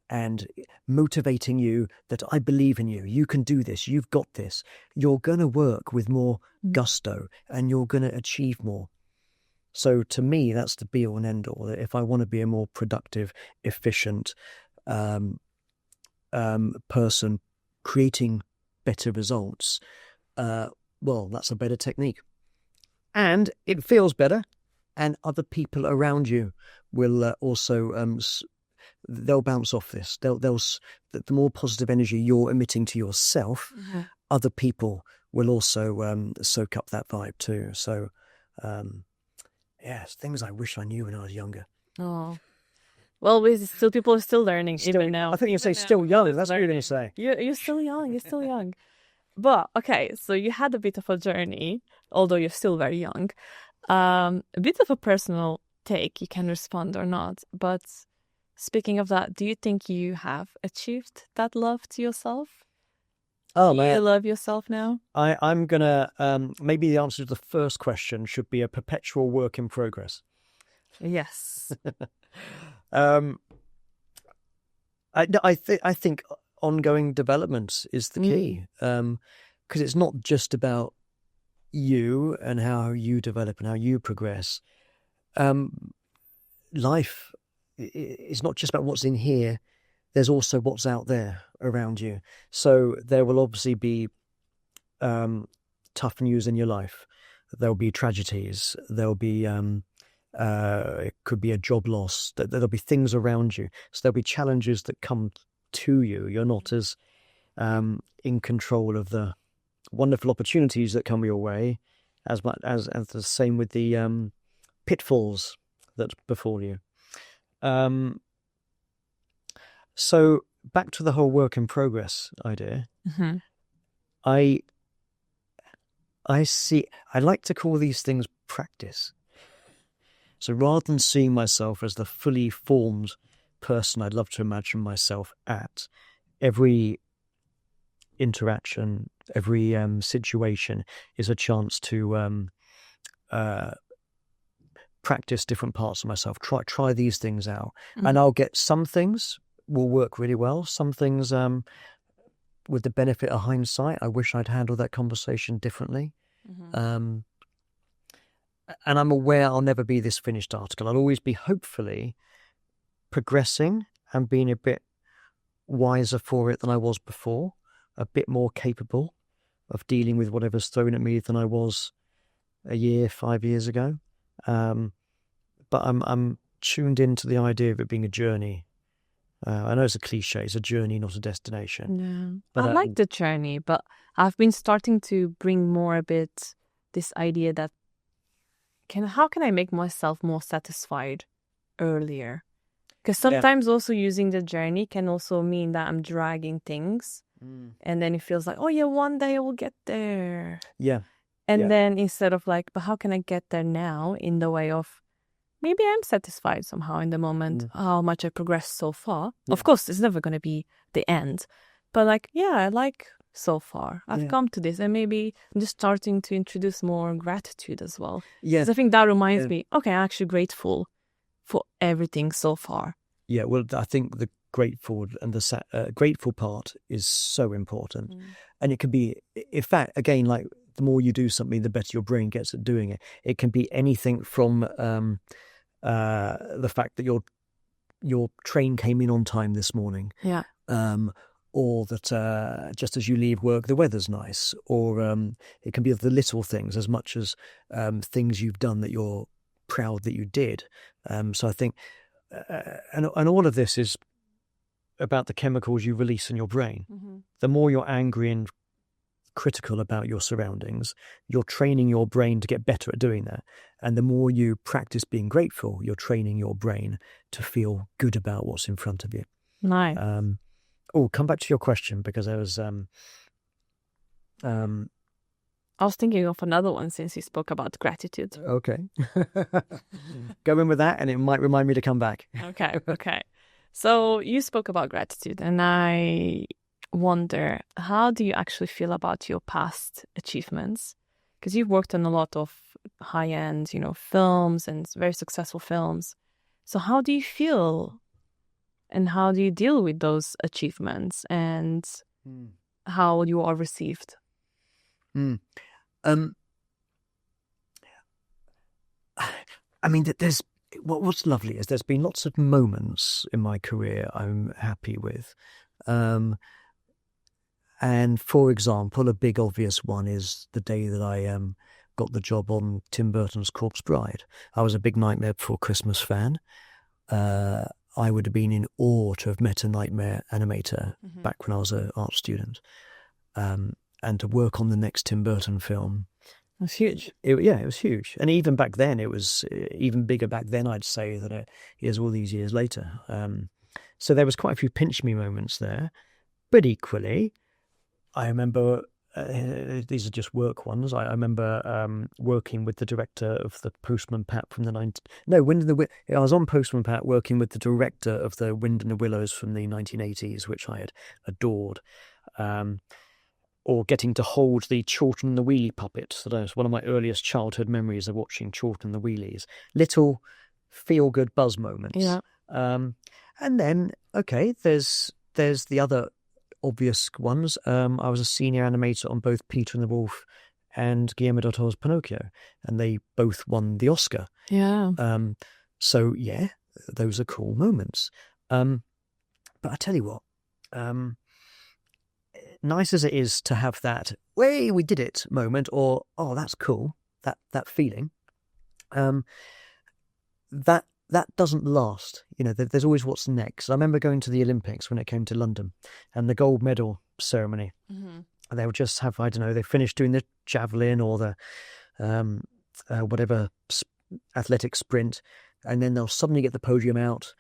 and motivating you that I believe in you, you can do this, you've got this. You're going to work with more gusto and you're going to achieve more. So to me, that's the be all and end all. If I want to be a more productive, efficient person creating better results, well, that's a better technique. And it feels better, and other people around you will also they'll bounce off this. The more positive energy you're emitting to yourself, other people will also soak up that vibe too. So, it's things I wish I knew when I was younger. Oh, well, people are still learning even now. I think you say still young. That's what you're going to say. You're still young. You're still young. But okay, so you had a bit of a journey, although you're still very young. A bit of a personal take, you can respond or not. But speaking of that, do you think you have achieved that love to yourself? Oh, do man. you love yourself now? I'm going to, maybe the answer to the first question should be a perpetual work in progress. Yes. I think ongoing development is the key, because it's not just about you and how you develop and how you progress. Life is not just about what's in here. There's also what's out there around you. So there will obviously be tough news in your life. There'll be tragedies. There'll be it could be a job loss. There'll be things around you. So there'll be challenges that come to you. You're not as in control of the wonderful opportunities that come your way as much as the same with the pitfalls that befall you. So back to the whole work in progress idea. Mm-hmm. I like to call these things practice. So rather than seeing myself as the fully formed person I'd love to imagine myself at, every interaction, every situation is a chance to practice different parts of myself. Try these things out, and I'll get some things will work really well. Some things, with the benefit of hindsight, I wish I'd handled that conversation differently. And I'm aware I'll never be this finished article. I'll always be hopefully progressing and being a bit wiser for it than I was before, a bit more capable of dealing with whatever's thrown at me than I was a year, 5 years ago. But I'm tuned into the idea of it being a journey. I know it's a cliche, it's a journey, not a destination. Yeah. But I like the journey, but I've been starting to bring more a bit this idea that how can I make myself more satisfied earlier? Because sometimes also using the journey can also mean that I'm dragging things, and then it feels like, oh yeah, one day I will get there. Yeah. And then instead of like, but how can I get there now in the way of maybe I'm satisfied somehow in the moment, how much I progressed so far. Yeah. Of course, it's never going to be the end. But like, yeah, I like so far. I've come to this, and maybe I'm just starting to introduce more gratitude as well. Yeah. Because I think that reminds me, okay, I'm actually grateful for everything so far. Yeah, well, I think the grateful and the grateful part is so important. And it can be, in fact, again, like the more you do something, the better your brain gets at doing it. It can be anything from the fact that your train came in on time this morning. Yeah. Or that just as you leave work, the weather's nice. Or it can be the little things as much as things you've done that you're proud that you did. So I think, and all of this is about the chemicals you release in your brain. The more you're angry and critical about your surroundings, you're training your brain to get better at doing that. And the more you practice being grateful, you're training your brain to feel good about what's in front of you. Nice. Come back to your question, because I was thinking of another one since you spoke about gratitude. Okay. Go in with that and it might remind me to come back. Okay. So you spoke about gratitude, and I wonder, how do you actually feel about your past achievements? Because you've worked on a lot of high-end, films and very successful films. So how do you feel, and how do you deal with those achievements, and how you are received? I mean, there's what's lovely is there's been lots of moments in my career I'm happy with. And for example, a big obvious one is the day that I got the job on Tim Burton's Corpse Bride. I was a big Nightmare Before Christmas fan. I would have been in awe to have met a Nightmare animator back when I was an art student. And to work on the next Tim Burton film. That's huge. It was huge. And even back then, it was even bigger back then, I'd say, that here's all these years later. So there was quite a few pinch me moments there. But equally, I remember, these are just work ones, I remember working with the director of the Postman Pat from the I was on Postman Pat working with the director of the Wind and the Willows from the 1980s, which I had adored. Or getting to hold the Chorlton and the Wheelie puppet. That was one of my earliest childhood memories of watching Chorlton and the Wheelies. Little feel-good buzz moments. Yeah. And then, okay, there's the other obvious ones. I was a senior animator on both Peter and the Wolf and Guillermo del Toro's Pinocchio, and they both won the Oscar. Yeah. So, yeah, those are cool moments. But I tell you what, nice as it is to have that, "Way, we did it" moment, or "Oh, that's cool," that feeling, that doesn't last. There's always what's next. I remember going to the Olympics when it came to London, and the gold medal ceremony. And they would just have, I don't know, they finished doing the javelin or the whatever athletic sprint, and then they'll suddenly get the podium out.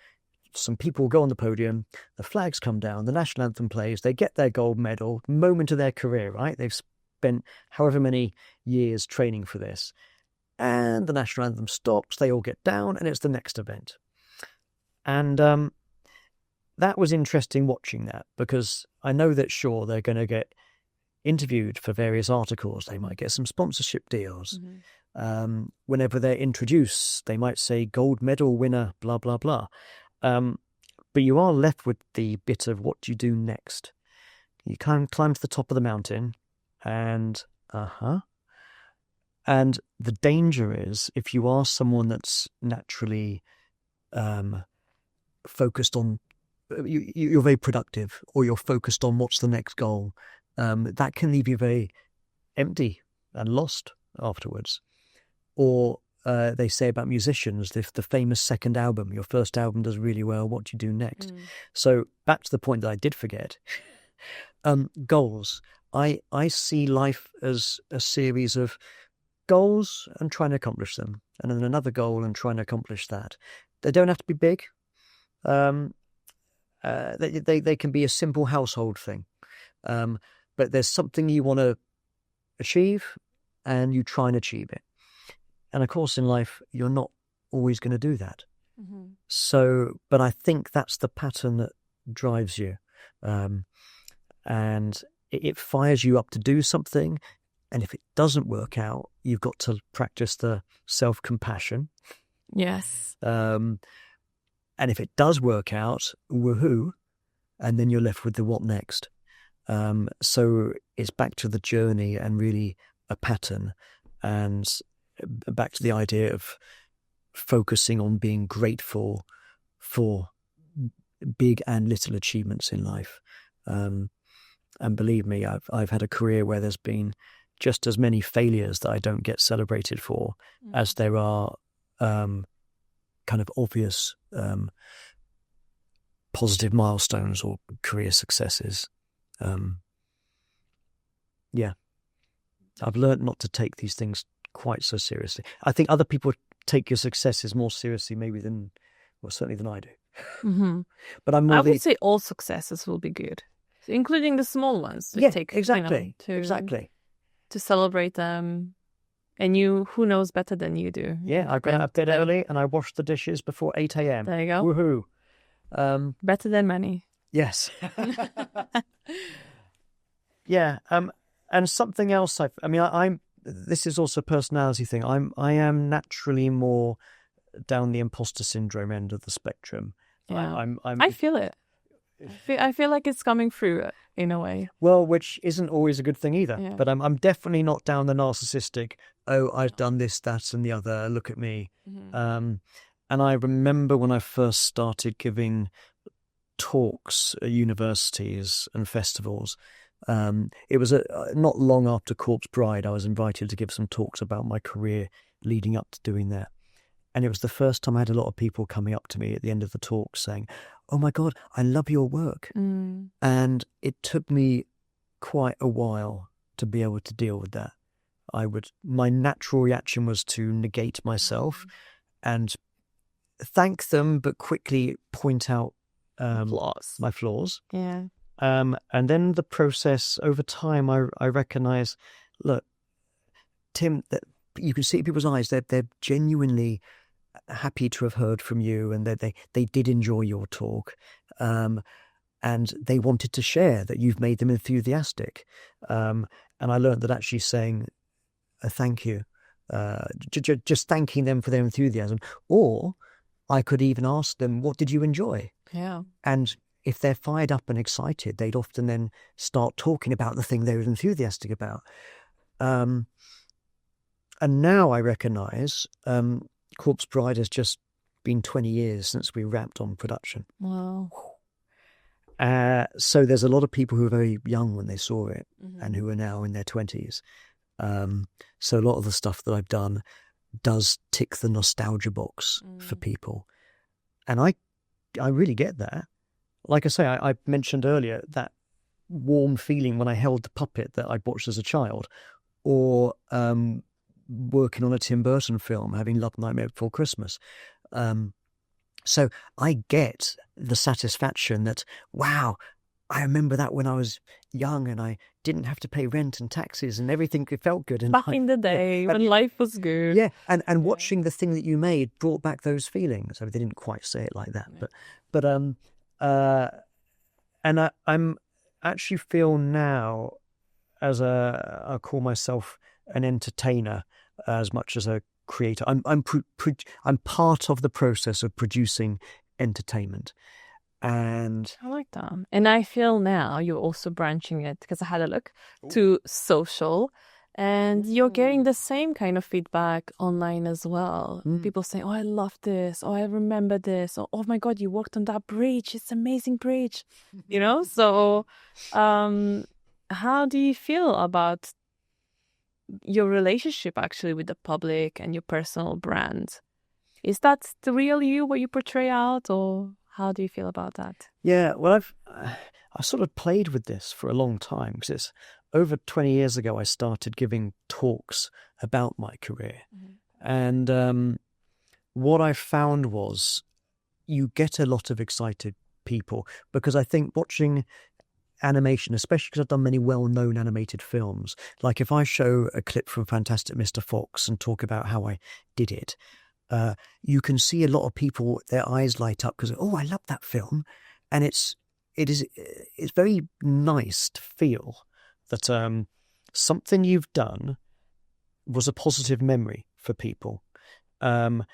Some people go on the podium, the flags come down, the national anthem plays, they get their gold medal, moment of their career, right? They've spent however many years training for this. and the national anthem stops, they all get down, and it's the next event. And that was interesting watching that, because I know that, sure, they're going to get interviewed for various articles. They might get some sponsorship deals. Whenever they're introduced, they might say gold medal winner, blah, blah, blah. But you are left with the bit of what do you do next. You can climb to the top of the mountain and and the danger is, if you are someone that's naturally focused on, you're very productive, or you're focused on what's the next goal, that can leave you very empty and lost afterwards. Or they say about musicians, if the famous second album, your first album does really well, what do you do next? So back to the point that I did forget, goals. I see life as a series of goals and trying to accomplish them, and then another goal and trying to accomplish that. They don't have to be big. They can be a simple household thing. But there's something you want to achieve, and you try and achieve it. And of course, in life, you're not always going to do that. So, but I think that's the pattern that drives you. And it fires you up to do something. And if it doesn't work out, you've got to practice the self-compassion. Yes. And if it does work out, woohoo, and then you're left with the what next. So it's back to the journey and really a pattern, and back to the idea of focusing on being grateful for big and little achievements in life. And believe me, I've had a career where there's been just as many failures that I don't get celebrated for as there are kind of obvious positive milestones or career successes. I've learned not to take these things quite so seriously. I think other people take your successes more seriously maybe than, well, certainly than I do. But I would say all successes will be good, including the small ones. Exactly. To celebrate them. And who knows better than you do? Yeah, I got out of bed early and I washed the dishes before 8 a.m. There you go. Woohoo. Better than many. Yes. Yeah. And something else, this is also a personality thing. I am naturally more down the imposter syndrome end of the spectrum. Yeah. I feel it. I feel like it's coming through in a way. Well, which isn't always a good thing either. Yeah. But I'm definitely not down the narcissistic, oh, I've done this, that, and the other, look at me. And I remember when I first started giving talks at universities and festivals, it was not long after Corpse Bride, I was invited to give some talks about my career leading up to doing that. And it was the first time I had a lot of people coming up to me at the end of the talk saying, oh my God, I love your work. And it took me quite a while to be able to deal with that. My natural reaction was to negate myself and thank them, but quickly point out my flaws. Yeah. And then the process over time, I recognize, look, Tim, that you can see in people's eyes, they're genuinely happy to have heard from you, and they did enjoy your talk, and they wanted to share that you've made them enthusiastic. And I learned that actually saying a thank you, just thanking them for their enthusiasm, or I could even ask them, what did you enjoy? Yeah. And if they're fired up and excited, they'd often then start talking about the thing they were enthusiastic about. And now I recognise Corpse Bride has just been 20 years since we wrapped on production. Wow. So there's a lot of people who were very young when they saw it and who are now in their 20s. So a lot of the stuff that I've done does tick the nostalgia box for people. And I really get that. Like I say, I mentioned earlier that warm feeling when I held the puppet that I watched as a child, or working on a Tim Burton film, having loved Nightmare Before Christmas. So I get the satisfaction that, wow, I remember that when I was young and I didn't have to pay rent and taxes and everything, it felt good. And Back in the day when life was good. Yeah, and watching the thing that you made brought back those feelings. I mean, they didn't quite say it like that, but and I'm actually feel now as I call myself an entertainer as much as a creator. I'm part of the process of producing entertainment. And I like that. And I feel now you're also branching it, because I had a look to social, and you're getting the same kind of feedback online as well. People saying, oh, I love this. Oh, I remember this. Or, oh my God, you worked on that bridge. It's an amazing bridge. You know? So how do you feel about your relationship actually with the public and your personal brand? Is that the real you, what you portray out, or how do you feel about that? Yeah, well, I sort of played with this for a long time, because it's over 20 years ago I started giving talks about my career. And what I found was you get a lot of excited people, because I think watching animation, especially because I've done many well-known animated films, like if I show a clip from Fantastic Mr. Fox and talk about how I did it, you can see a lot of people, their eyes light up because, oh, I love that film. And it's very nice to feel that something you've done was a positive memory for people. And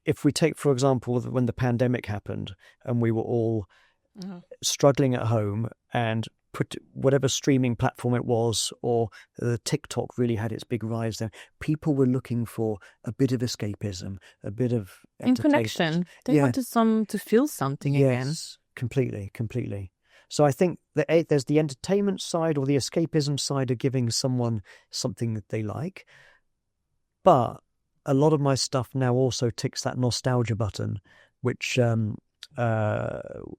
if we take, for example, when the pandemic happened and we were all struggling at home, and put whatever streaming platform it was, or TikTok really had its big rise there, people were looking for a bit of escapism, a bit of connection. They wanted to feel something again. Yes, completely. So I think that there's the entertainment side or the escapism side of giving someone something that they like. But a lot of my stuff now also ticks that nostalgia button, which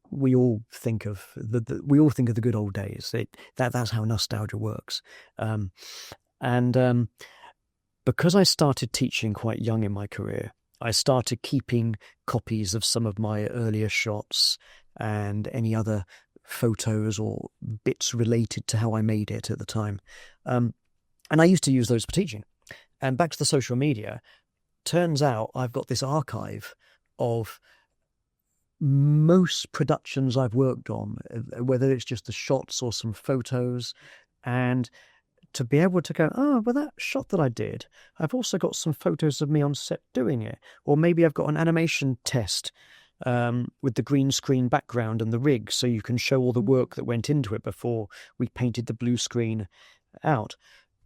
we all think of the good old days. That's how nostalgia works. And because I started teaching quite young in my career, I started keeping copies of some of my earlier shots and any other photos or bits related to how I made it at the time. And I used to use those for teaching. And back to the social media, turns out I've got this archive of most productions I've worked on, whether it's just the shots or some photos, and to be able to go, oh, well, that shot that I did, I've also got some photos of me on set doing it. Or maybe I've got an animation test with the green screen background and the rig, so you can show all the work that went into it before we painted the blue screen out.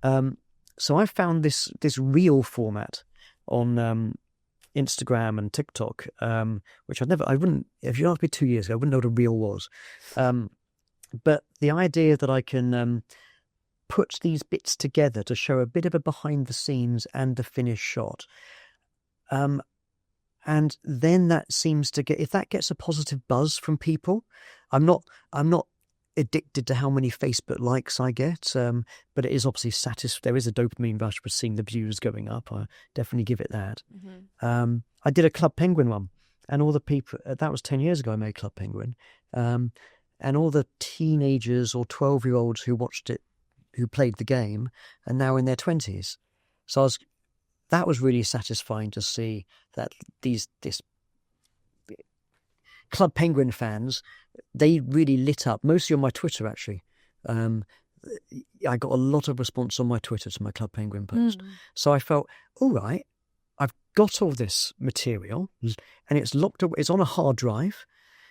So I found this reel format on Instagram and TikTok, which I wouldn't, if you asked me 2 years ago, I wouldn't know what a reel was. But the idea that I can put these bits together to show a bit of a behind the scenes and the finished shot. And then that seems to if that gets a positive buzz from people, I'm not addicted to how many Facebook likes I get, but it is obviously there is a dopamine rush for seeing the views going up. I definitely give it that. I did a Club Penguin one, and all the people, that was 10 years ago I made Club Penguin, and all the teenagers or 12-year-olds who watched it, who played the game, are now in their 20s. So that was really satisfying to see that this Club Penguin fans, they really lit up, mostly on my Twitter actually. I got a lot of response on my Twitter to my Club Penguin post. So I felt, all right, I've got all this material and it's locked away, it's on a hard drive.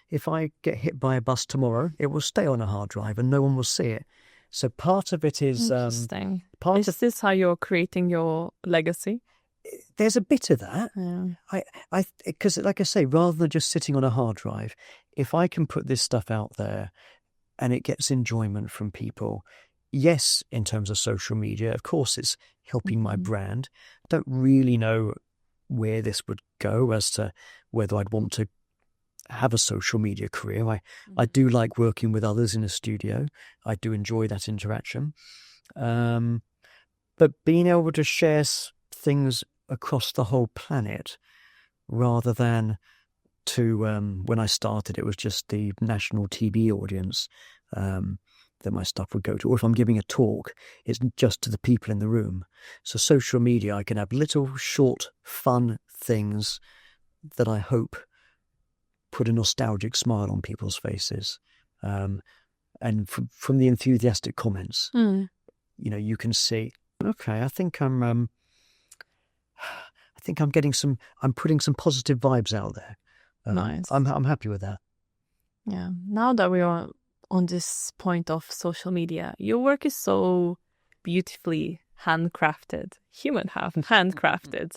If I get hit by a bus tomorrow, it will stay on a hard drive and no one will see it. So part of it is... Interesting. Is this how you're creating your legacy? There's a bit of that. Yeah. Because like I say, rather than just sitting on a hard drive, if I can put this stuff out there and it gets enjoyment from people, yes, in terms of social media, of course it's helping my brand. I don't really know where this would go as to whether I'd want to have a social media career. I do like working with others in a studio. I do enjoy that interaction. But being able to share things across the whole planet rather than to when I started, it was just the national TV audience that my stuff would go to. Or if I'm giving a talk, it's just to the people in the room. So social media, I can have little short, fun things that I hope put a nostalgic smile on people's faces. And from the enthusiastic comments, you can see, okay, I think I'm putting some positive vibes out there. Nice. I'm happy with that. Yeah. Now that we are on this point of social media, your work is so beautifully handcrafted, handcrafted.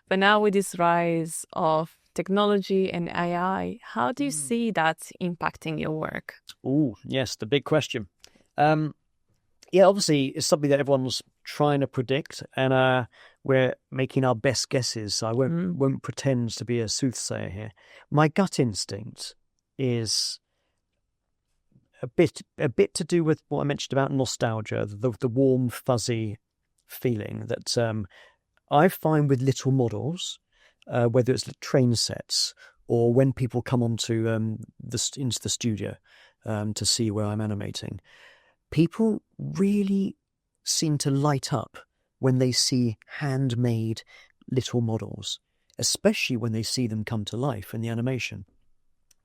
But now with this rise of technology and AI, how do you see that impacting your work? Oh, yes, the big question. Yeah, obviously, it's something that everyone's trying to predict, and we're making our best guesses. So I won't pretend to be a soothsayer here. My gut instinct is a bit to do with what I mentioned about nostalgia, the warm, fuzzy feeling that I find with little models, whether it's train sets or when people come onto into the studio to see where I'm animating. People really seem to light up when they see handmade little models, especially when they see them come to life in the animation.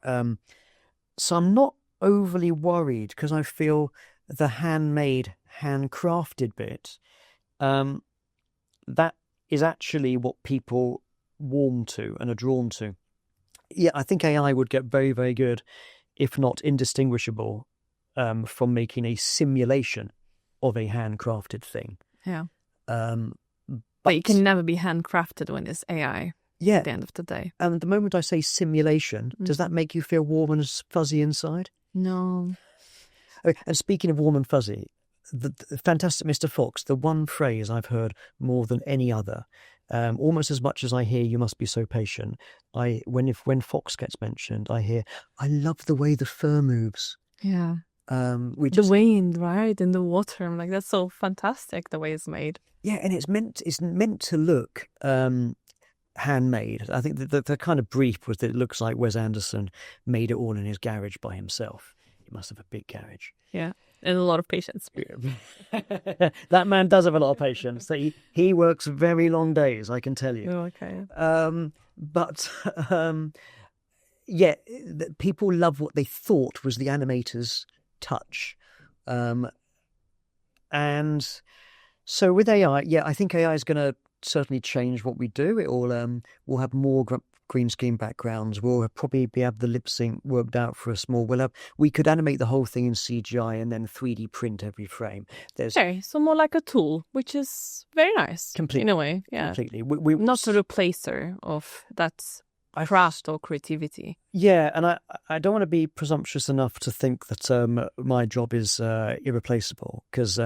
So I'm not overly worried because I feel the handmade, handcrafted bit, that is actually what people warm to and are drawn to. Yeah, I think AI would get very, very good, if not indistinguishable, from making a simulation of a handcrafted thing. Yeah. But you can never be handcrafted when it's AI. Yeah. At the end of the day. And the moment I say simulation, does that make you feel warm and fuzzy inside? No. Okay, and speaking of warm and fuzzy, the Fantastic Mr. Fox, the one phrase I've heard more than any other, almost as much as I hear "you must be so patient," when Fox gets mentioned, I hear, "I love the way the fur moves." Yeah. The wind, right, and the water. I'm like, that's so fantastic the way it's made. Yeah, and it's meant to look handmade. I think the kind of brief was that it looks like Wes Anderson made it all in his garage by himself. He must have a big garage. Yeah, and a lot of patience. That man does have a lot of patience. He works very long days, I can tell you. Oh, okay. Yeah, people love what they thought was the animator's touch. And so with AI, yeah, I think AI is going to certainly change what we do. It all we'll have more green screen backgrounds. We'll probably have the lip sync worked out for us more. We could animate the whole thing in CGI and then 3D print every frame. Okay, so more like a tool, which is very nice. Completely, in a way, yeah. Completely. We not a replacer of that craft or creativity. Yeah, and I don't want to be presumptuous enough to think that my job is irreplaceable, because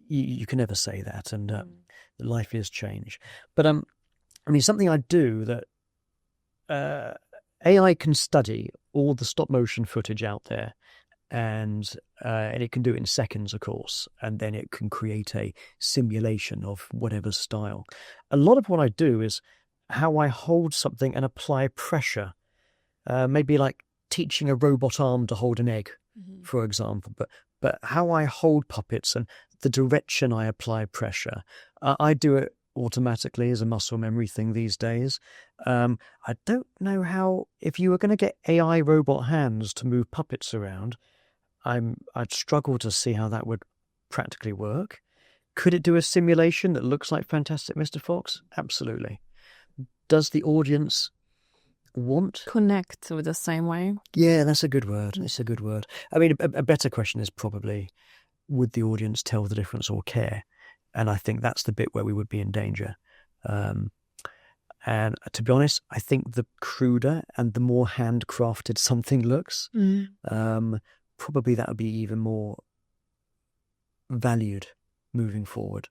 you can never say that, and life is change. But I mean, something I do that AI can study all the stop motion footage out there, and it can do it in seconds, of course, and then it can create a simulation of whatever style. A lot of what I do is how I hold something and apply pressure, maybe like teaching a robot arm to hold an egg, for example, but how I hold puppets and the direction I apply pressure. I do it automatically as a muscle memory thing these days. I don't know how, if you were going to get AI robot hands to move puppets around, I'd struggle to see how that would practically work. Could it do a simulation that looks like Fantastic Mr. Fox? Absolutely. Does the audience connect with the same way? Yeah, that's a good word. It's a good word. I mean, a better question is probably, would the audience tell the difference or care? And I think that's the bit where we would be in danger. And to be honest, I think the cruder and the more handcrafted something looks, probably that would be even more valued moving forward.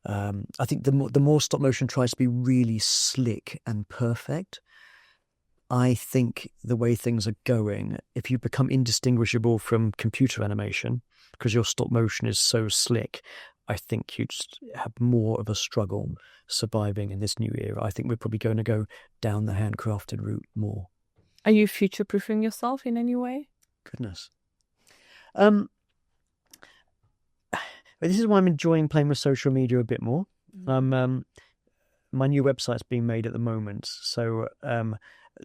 I think the more stop motion tries to be really slick and perfect, I think the way things are going, if you become indistinguishable from computer animation because your stop motion is so slick, I think you'd have more of a struggle surviving in this new era. I think we're probably going to go down the handcrafted route more. Are you future-proofing yourself in any way? Goodness. This is why I'm enjoying playing with social media a bit more. My new website's being made at the moment, so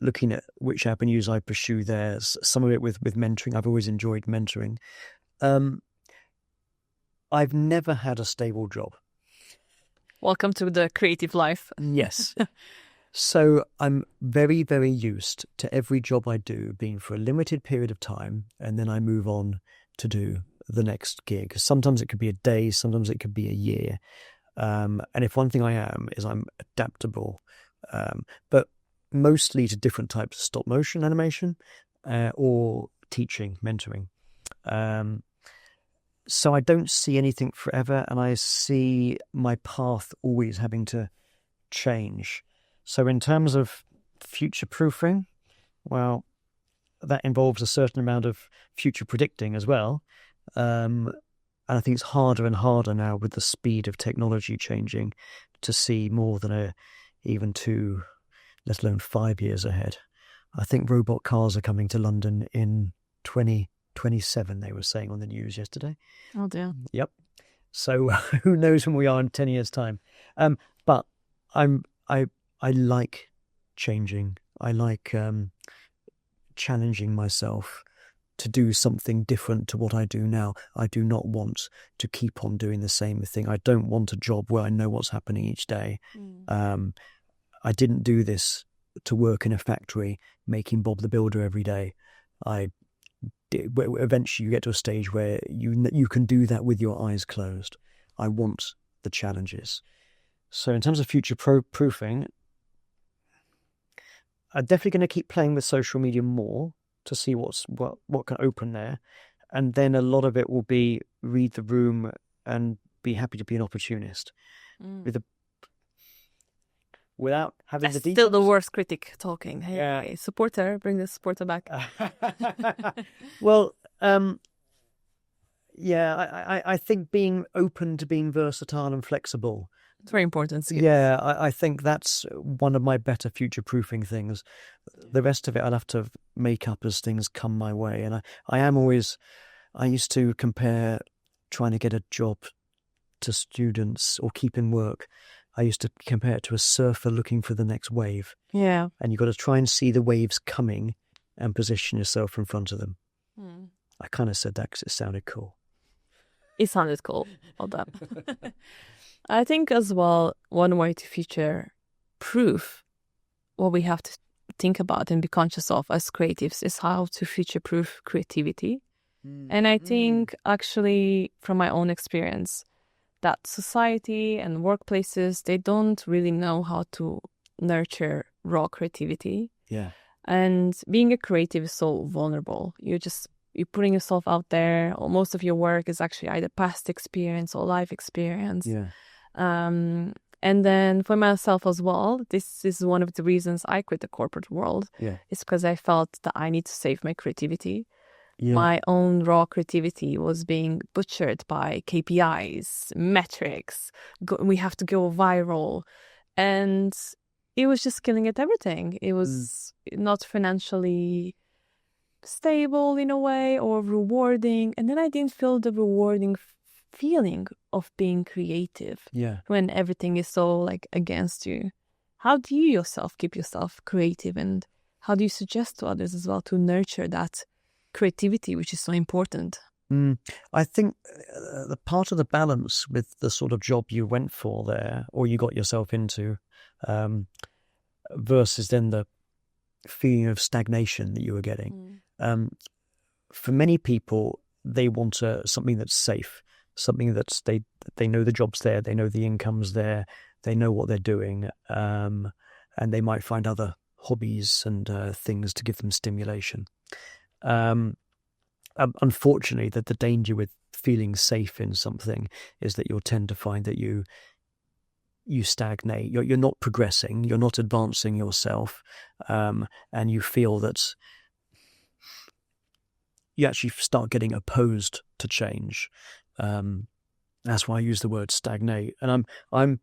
looking at which avenues I pursue there. Some of it with mentoring. I've always enjoyed mentoring. I've never had a stable job. Welcome to the creative life. Yes. So I'm very, very used to every job I do being for a limited period of time, and then I move on to do the next gig. Sometimes it could be a day, sometimes it could be a year. And if one thing I am is I'm adaptable, but mostly to different types of stop motion animation or teaching, mentoring. So I don't see anything forever, and I see my path always having to change. So in terms of future-proofing, well, that involves a certain amount of future predicting as well. And I think it's harder and harder now with the speed of technology changing to see more than even 2, let alone 5 years ahead. I think robot cars are coming to London in 2027, they were saying on the news yesterday. Oh dear. Yep. So who knows when we are in 10 years' time. But I like changing. I like challenging myself to do something different to what I do now. I do not want to keep on doing the same thing. I don't want a job where I know what's happening each day. I didn't do this to work in a factory making Bob the Builder every day. Eventually you get to a stage where you can do that with your eyes closed. I want the challenges. So in terms of future proofing, I'm definitely going to keep playing with social media more to see what can open there. And then a lot of it will be read the room and be happy to be an opportunist. Without having the details. Still the worst critic talking. Hey, yeah. Supporter, bring the supporter back. Well, I think being open to being versatile and flexible. It's very important. Yeah, I think that's one of my better future-proofing things. The rest of it I'll have to make up as things come my way. And I used to compare trying to get a job to students or keep in work. I used to compare it to a surfer looking for the next wave. Yeah. And you've got to try and see the waves coming and position yourself in front of them. I kind of said that because it sounded cool. It sounded cool. Well done. I think as well, one way to future-proof what we have to think about and be conscious of as creatives is how to future-proof creativity. And I think actually from my own experience, that society and workplaces, they don't really know how to nurture raw creativity. Yeah. And being a creative is so vulnerable. You're putting yourself out there, or most of your work is actually either past experience or life experience. Yeah. And then for myself as well, this is one of the reasons I quit the corporate world. Yeah. It's because I felt that I need to save my creativity. Yeah. My own raw creativity was being butchered by KPIs, metrics. We have to go viral. And it was just killing at everything. It was not financially stable in a way or rewarding. And then I didn't feel the rewarding feeling of being creative. Yeah. When everything is so against you. How do you yourself keep yourself creative, and how do you suggest to others as well to nurture that creativity, which is so important? I think the part of the balance with the sort of job you went for there, or you got yourself into, versus then the feeling of stagnation that you were getting. For many people, they want something that's safe, something that's they know the job's there, they know the income's there, they know what they're doing, and they might find other hobbies and things to give them stimulation. Unfortunately, that the danger with feeling safe in something is that you'll tend to find that you stagnate. You're not progressing. You're not advancing yourself, and you feel that you actually start getting opposed to change. That's why I use the word stagnate. And I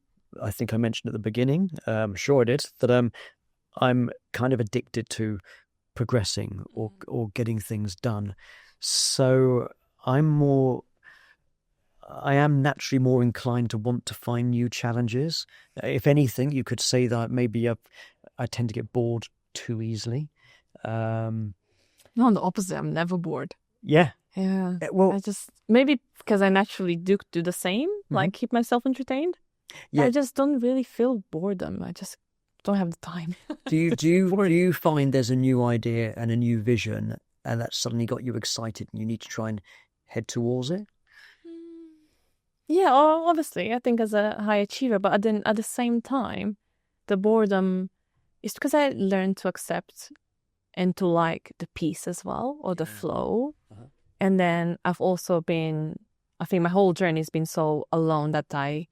think I mentioned at the beginning, I'm sure I did, that I'm kind of addicted to progressing or getting things done. So I am naturally more inclined to want to find new challenges. If anything, you could say that maybe I tend to get bored too easily. No, on the opposite, I'm never bored. Yeah. Yeah. Well, I just, maybe because I naturally do the same, like keep myself entertained. Yeah. I just don't really feel boredom. I just don't have the time. do you find there's a new idea and a new vision, and that suddenly got you excited, and you need to try and head towards it? Yeah, obviously, I think as a high achiever, but then at the same time, the boredom is because I learned to accept and to like the peace as well, or the flow. And then I've also been, I think my whole journey has been so alone that I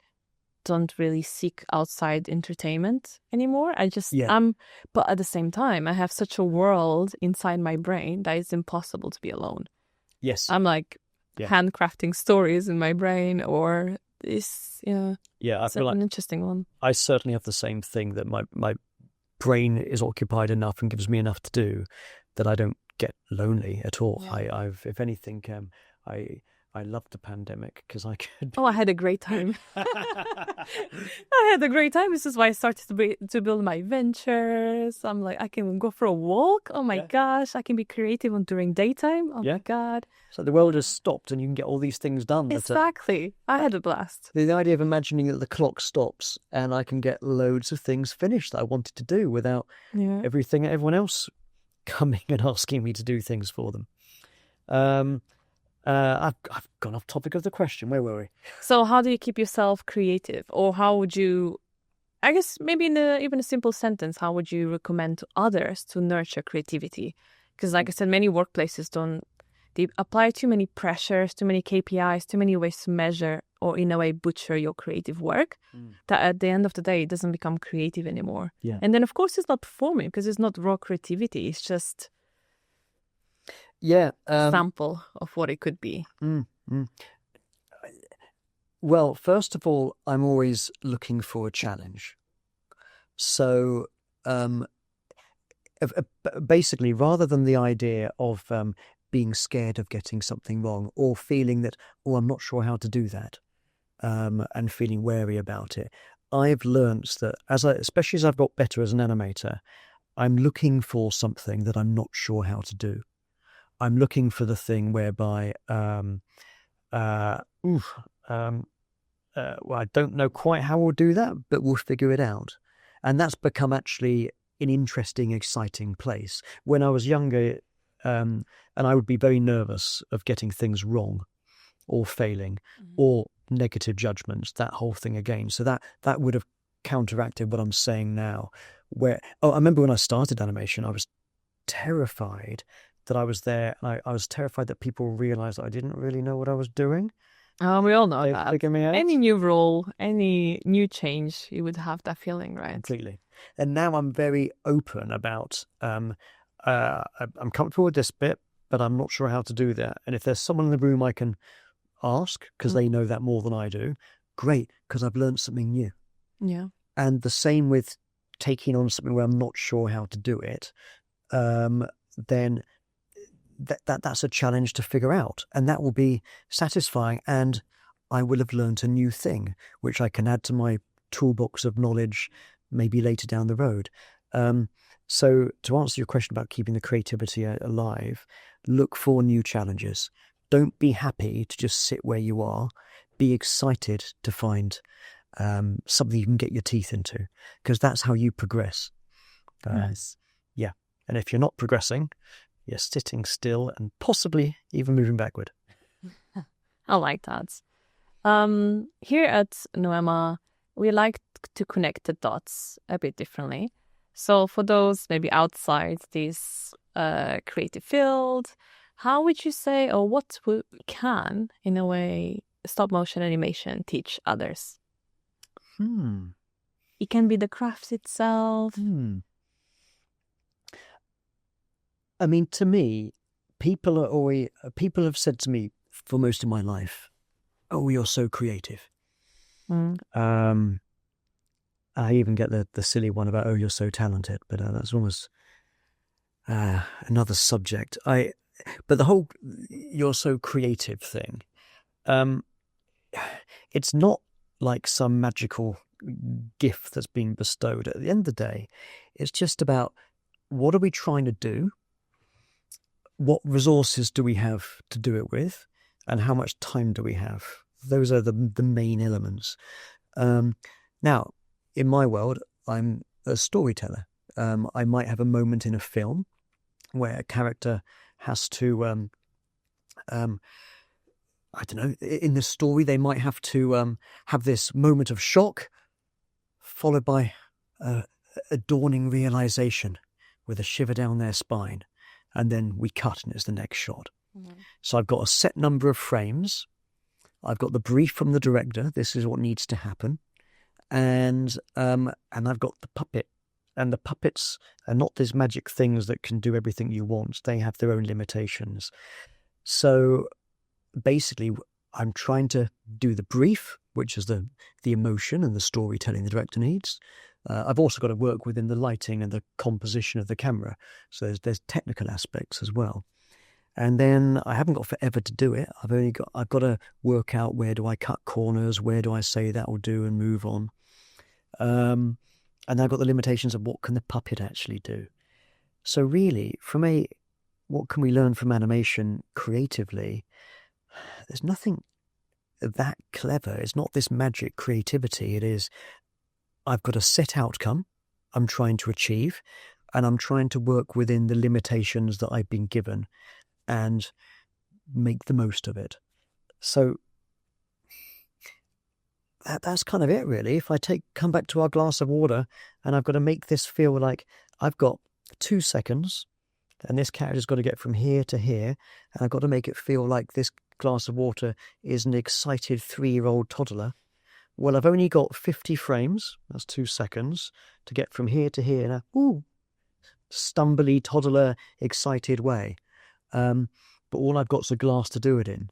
don't really seek outside entertainment anymore. But at the same time, I have such a world inside my brain that it's impossible to be alone. Yes. I'm like handcrafting stories in my brain, or this, I feel like an interesting one. I certainly have the same thing, that my brain is occupied enough and gives me enough to do that I don't get lonely at all. Yeah. If anything, I loved the pandemic because I could. Oh, I had a great time. I had a great time. This is why I started to build my ventures. I'm like, I can go for a walk. Oh my gosh, I can be creative during daytime. Oh my God. So the world has stopped and you can get all these things done. Exactly. I had a blast. The idea of imagining that the clock stops and I can get loads of things finished that I wanted to do without everyone else coming and asking me to do things for them. I've gone off topic of the question. Where were we? So how do you keep yourself creative? Or how would you, I guess maybe in even a simple sentence, how would you recommend to others to nurture creativity? Because like I said, many workplaces they apply too many pressures, too many KPIs, too many ways to measure, or in a way butcher your creative work, that at the end of the day, it doesn't become creative anymore. Yeah. And then of course it's not performing because it's not raw creativity. It's just sample of what it could be. Well, first of all, I'm always looking for a challenge. So basically, rather than the idea of being scared of getting something wrong or feeling that, I'm not sure how to do that, and feeling wary about it, I've learnt that especially as I've got better as an animator, I'm looking for something that I'm not sure how to do. I'm looking for the thing whereby, I don't know quite how we'll do that, but we'll figure it out. And that's become actually an interesting, exciting place. When I was younger, and I would be very nervous of getting things wrong or failing or negative judgments, that whole thing again. So that would have counteracted what I'm saying now. I remember when I started animation, I was terrified that I was there, and I was terrified that people realised that I didn't really know what I was doing. Oh, we all know that. Figure me out. Any new role, any new change, you would have that feeling, right? Completely. And now I'm very open about, I'm comfortable with this bit, but I'm not sure how to do that. And if there's someone in the room I can ask, because they know that more than I do, great, because I've learned something new. Yeah. And the same with taking on something where I'm not sure how to do it, then that's a challenge to figure out, and that will be satisfying, and I will have learned a new thing which I can add to my toolbox of knowledge maybe later down the road. So to answer your question about keeping the creativity alive, look for new challenges. Don't be happy to just sit where you are. Be excited to find something you can get your teeth into, because that's how you progress. Nice. Yeah. And if you're not progressing, you're sitting still and possibly even moving backward. I like that. Here at Noema, we like to connect the dots a bit differently. So for those maybe outside this creative field, how would you say, or what can, in a way, stop motion animation teach others? It can be the craft itself. I mean, to me, people have said to me for most of my life, oh, you're so creative. Mm. I even get the silly one about, oh, you're so talented, but that's almost another subject. But the whole "you're so creative" thing, it's not like some magical gift that's been bestowed. At the end of the day, it's just about, what are we trying to do? What resources do we have to do it with? And how much time do we have? Those are the main elements. Now, in my world, I'm a storyteller. I might have a moment in a film where a character has to, I don't know, in the story, they might have to have this moment of shock, followed by a dawning realization with a shiver down their spine. And then we cut and it's the next shot. Mm-hmm. So I've got a set number of frames. I've got the brief from the director. This is what needs to happen. And I've got the puppet. And the puppets are not these magic things that can do everything you want. They have their own limitations. So basically, I'm trying to do the brief, which is the emotion and the storytelling the director needs. I've also got to work within the lighting and the composition of the camera. So there's technical aspects as well. And then I haven't got forever to do it. I've got to work out, where do I cut corners? Where do I say that will do and move on? And I've got the limitations of what can the puppet actually do. So really, what can we learn from animation creatively? There's nothing that clever. It's not this magic creativity. It is, I've got a set outcome I'm trying to achieve, and I'm trying to work within the limitations that I've been given and make the most of it. So that's kind of it, really. If I come back to our glass of water, and I've got to make this feel like I've got 2 seconds, and this character's got to get from here to here, and I've got to make it feel like this glass of water is an excited 3-year-old toddler. Well, I've only got 50 frames, that's 2 seconds, to get from here to here in a stumbly, toddler, excited way. But all I've got is a glass to do it in.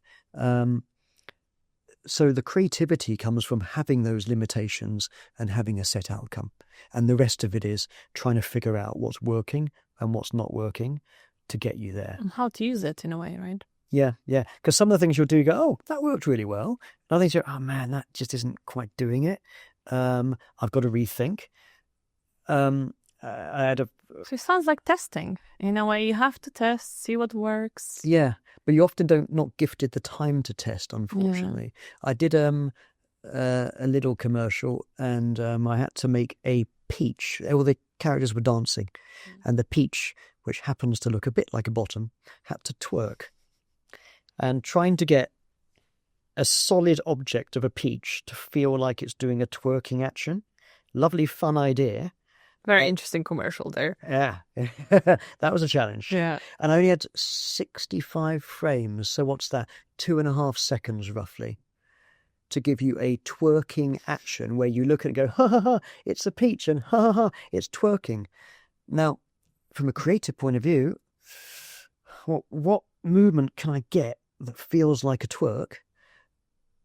So the creativity comes from having those limitations and having a set outcome. And the rest of it is trying to figure out what's working and what's not working to get you there. And how to use it in a way, right? Yeah. Because some of the things you'll do, you go, oh, that worked really well. And other things you go, oh man, that just isn't quite doing it. I've got to rethink. So it sounds like testing. In a way, you have to test, see what works. Yeah, but you often not gifted the time to test, unfortunately. Yeah. I did a little commercial, and I had to make a peach. All the characters were dancing, and the peach, which happens to look a bit like a bottom, had to twerk. And trying to get a solid object of a peach to feel like it's doing a twerking action. Lovely, fun idea. Very interesting commercial there. Yeah, that was a challenge. Yeah. And I only had 65 frames. So what's that? 2.5 seconds roughly to give you a twerking action where you look at it and go, ha ha ha, it's a peach, and ha ha ha, it's twerking. Now, from a creative point of view, what movement can I get that feels like a twerk?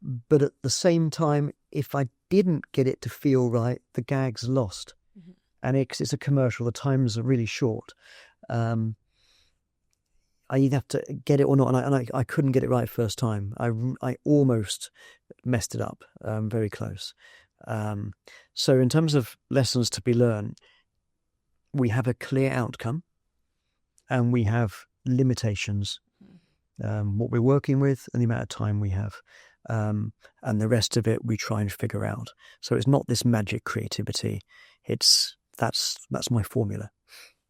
But at the same time, if I didn't get it to feel right, the gag's lost. Mm-hmm. And it's a commercial, the times are really short. I either have to get it or not, and I couldn't get it right first time. I almost messed it up, very close. So in terms of lessons to be learned, we have a clear outcome, and we have limitations, what we're working with and the amount of time we have. And the rest of it we try and figure out. So it's not this magic creativity. That's my formula.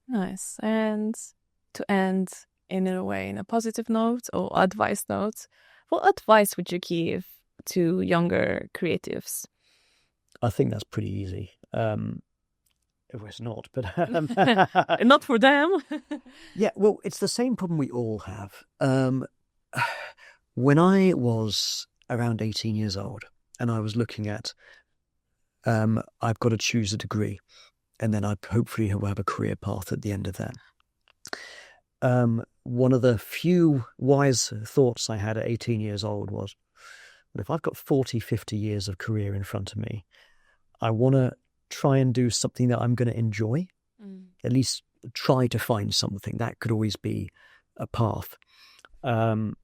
Nice. And to end in a way, in a positive note or advice note, what advice would you give to younger creatives? I think that's pretty easy. It's not, but not for them. Yeah, well, it's the same problem we all have. When I was around 18 years old, and I was looking at, I've got to choose a degree, and then I hopefully will have a career path at the end of that. One of the few wise thoughts I had at 18 years old was, if I've got 40, 50 years of career in front of me, I want to try and do something that I'm going to enjoy, at least try to find something. That could always be a path. And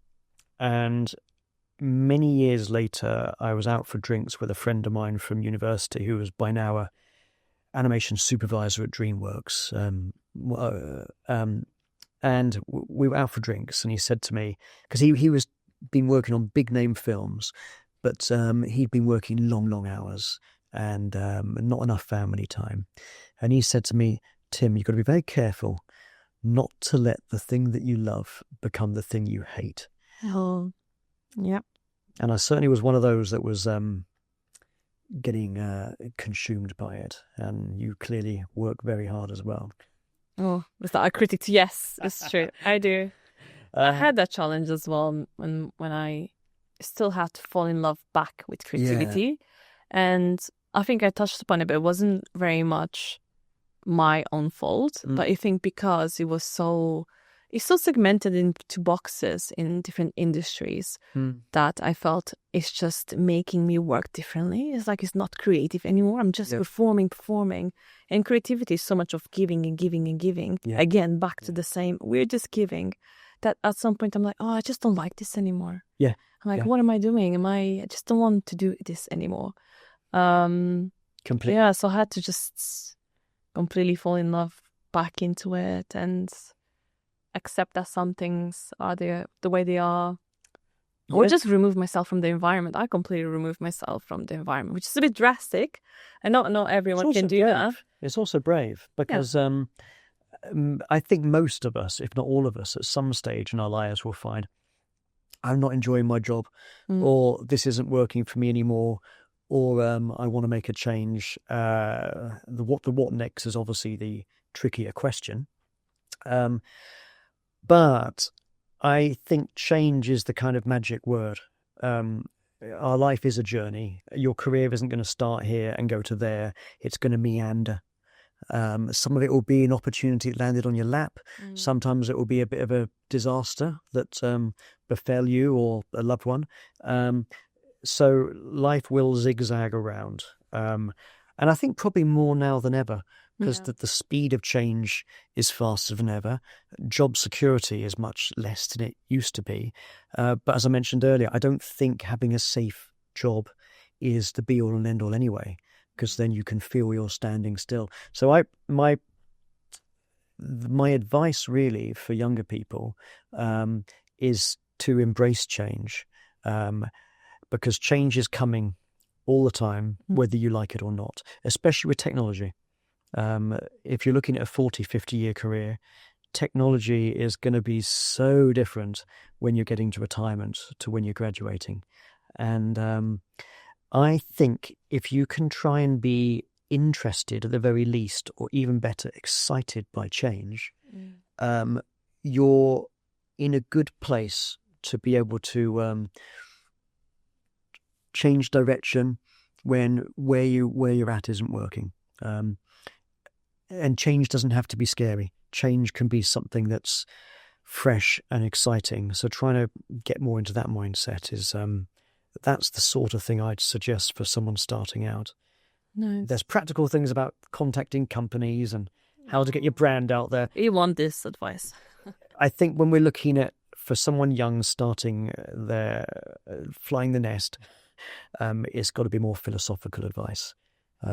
many years later, I was out for drinks with a friend of mine from university who was by now a animation supervisor at DreamWorks. And we were out for drinks, and he said to me, because he was been working on big name films, but he'd been working long hours and not enough family time. And he said to me, Tim, you've got to be very careful not to let the thing that you love become the thing you hate. Oh, yeah. And I certainly was one of those that was getting consumed by it. And you clearly work very hard as well. Oh, was that a critic? Yes, it's true. I do. I had that challenge as well when I still had to fall in love back with creativity. Yeah. And I think I touched upon it, but it wasn't very much my own fault. But I think because it's so segmented into boxes in different industries that I felt it's just making me work differently. It's like it's not creative anymore. I'm just performing. And creativity is so much of giving and giving and giving. Yeah. Again, back to the same, we're just giving. That at some point I'm like, oh, I just don't like this anymore. Yeah. I'm like, what am I doing? I just don't want to do this anymore. Completely. Yeah, so I had to just completely fall in love back into it and accept that some things are the way they are. Or just remove myself from the environment. I completely removed myself from the environment, which is a bit drastic. And not everyone can do that. It's also brave because I think most of us, if not all of us, at some stage in our lives will find, I'm not enjoying my job, or this isn't working for me anymore, or I want to make a change. The what next is obviously the trickier question. But I think change is the kind of magic word. Our life is a journey. Your career isn't going to start here and go to there. It's going to meander. Some of it will be an opportunity that landed on your lap. Sometimes it will be a bit of a disaster that befell you or a loved one. So life will zigzag around. And I think probably more now than ever, because the speed of change is faster than ever. Job security is much less than it used to be. But as I mentioned earlier, I don't think having a safe job is the be-all and end-all anyway, because then you can feel you're standing still. So my advice really for younger people is to embrace change, because change is coming all the time, whether you like it or not, especially with technology. If you're looking at a 40, 50-year career, technology is going to be so different when you're getting to retirement to when you're graduating. And I think if you can try and be interested at the very least, or even better, excited by change, you're in a good place to be able to change direction when where you're at isn't working. And change doesn't have to be scary. Change can be something that's fresh and exciting. So trying to get more into that mindset is that's the sort of thing I'd suggest for someone starting out. Nice. There's practical things about contacting companies and how to get your brand out there. You want this advice? I think when we're looking at, for someone young starting their flying the nest, it's got to be more philosophical advice.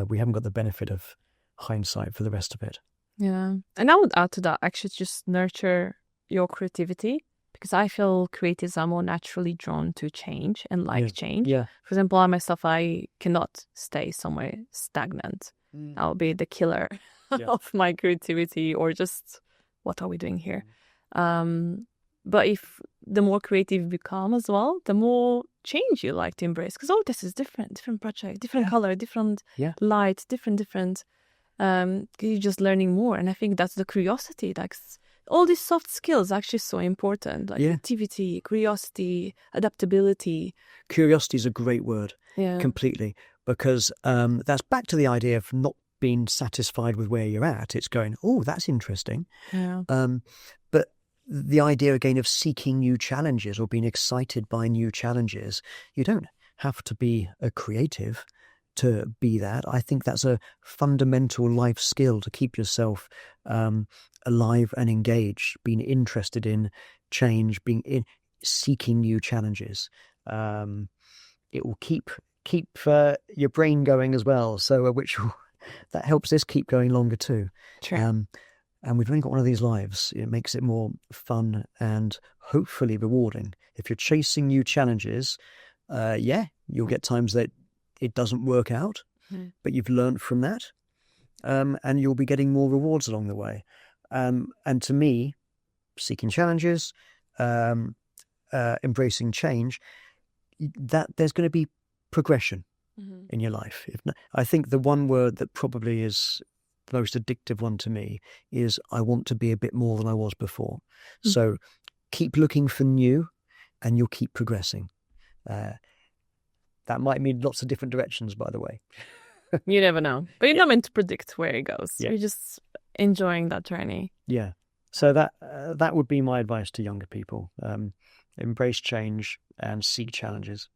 We haven't got the benefit of hindsight for the rest of it. Yeah. And I would add to that, actually, just nurture your creativity, because I feel creatives are more naturally drawn to change and change. Yeah. For example, I myself, I cannot stay somewhere stagnant. That would be the killer of my creativity, or just what are we doing here? But if the more creative you become as well, the more change you like to embrace, because this is different project, different color, different light, different. You're just learning more, and I think that's the curiosity. Like all these soft skills are actually so important, like creativity, curiosity, adaptability. Curiosity is a great word, completely, because that's back to the idea of not being satisfied with where you're at. It's going, oh, that's interesting. Yeah. But the idea again of seeking new challenges or being excited by new challenges, you don't have to be a creative to be that. I think that's a fundamental life skill to keep yourself alive and engaged, being interested in change, seeking new challenges. It will keep your brain going as well. So that helps this keep going longer too. True. And we've only got one of these lives. It makes it more fun and hopefully rewarding. If you're chasing new challenges, you'll get times that it doesn't work out, but you've learned from that, and you'll be getting more rewards along the way. And to me, seeking challenges, embracing change, that there's going to be progression in your life. I think the one word that probably is the most addictive one to me is I want to be a bit more than I was before. So keep looking for new and you'll keep progressing. That might mean lots of different directions, by the way. You never know. But you're not meant to predict where it goes. Yeah. You're just enjoying that journey. Yeah. So that would be my advice to younger people. Embrace change and seek challenges.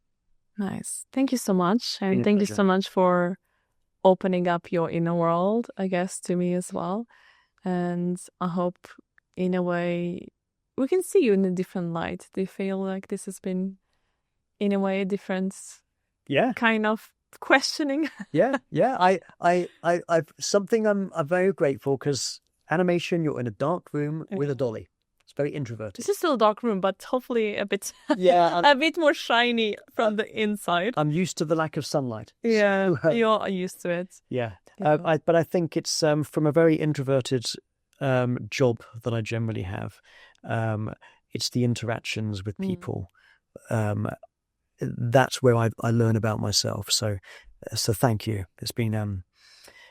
Nice. Thank you so much. And thank you so much for opening up your inner world, I guess, to me as well. And I hope, in a way, we can see you in a different light. Do you feel like this has been, in a way, a different kind of questioning? Yeah. I've something I'm very grateful, because animation, you're in a dark room with a dolly. It's very introverted. It's still a dark room, but hopefully a bit a bit more shiny from the inside. I'm used to the lack of sunlight. Yeah, so, you're used to it. Yeah. But I think it's from a very introverted job that I generally have. It's the interactions with people. That's where I learn about myself. So thank you. It's been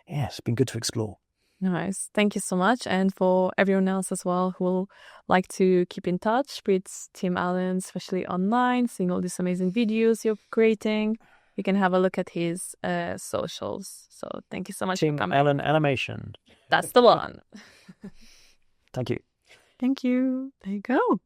it's been good to explore. Nice. Thank you so much. And for everyone else as well who will like to keep in touch with Tim Allen, especially online, seeing all these amazing videos you're creating, you can have a look at his socials. So thank you so much Tim for coming. Allen Animation. That's the one. Thank you. Thank you. There you go.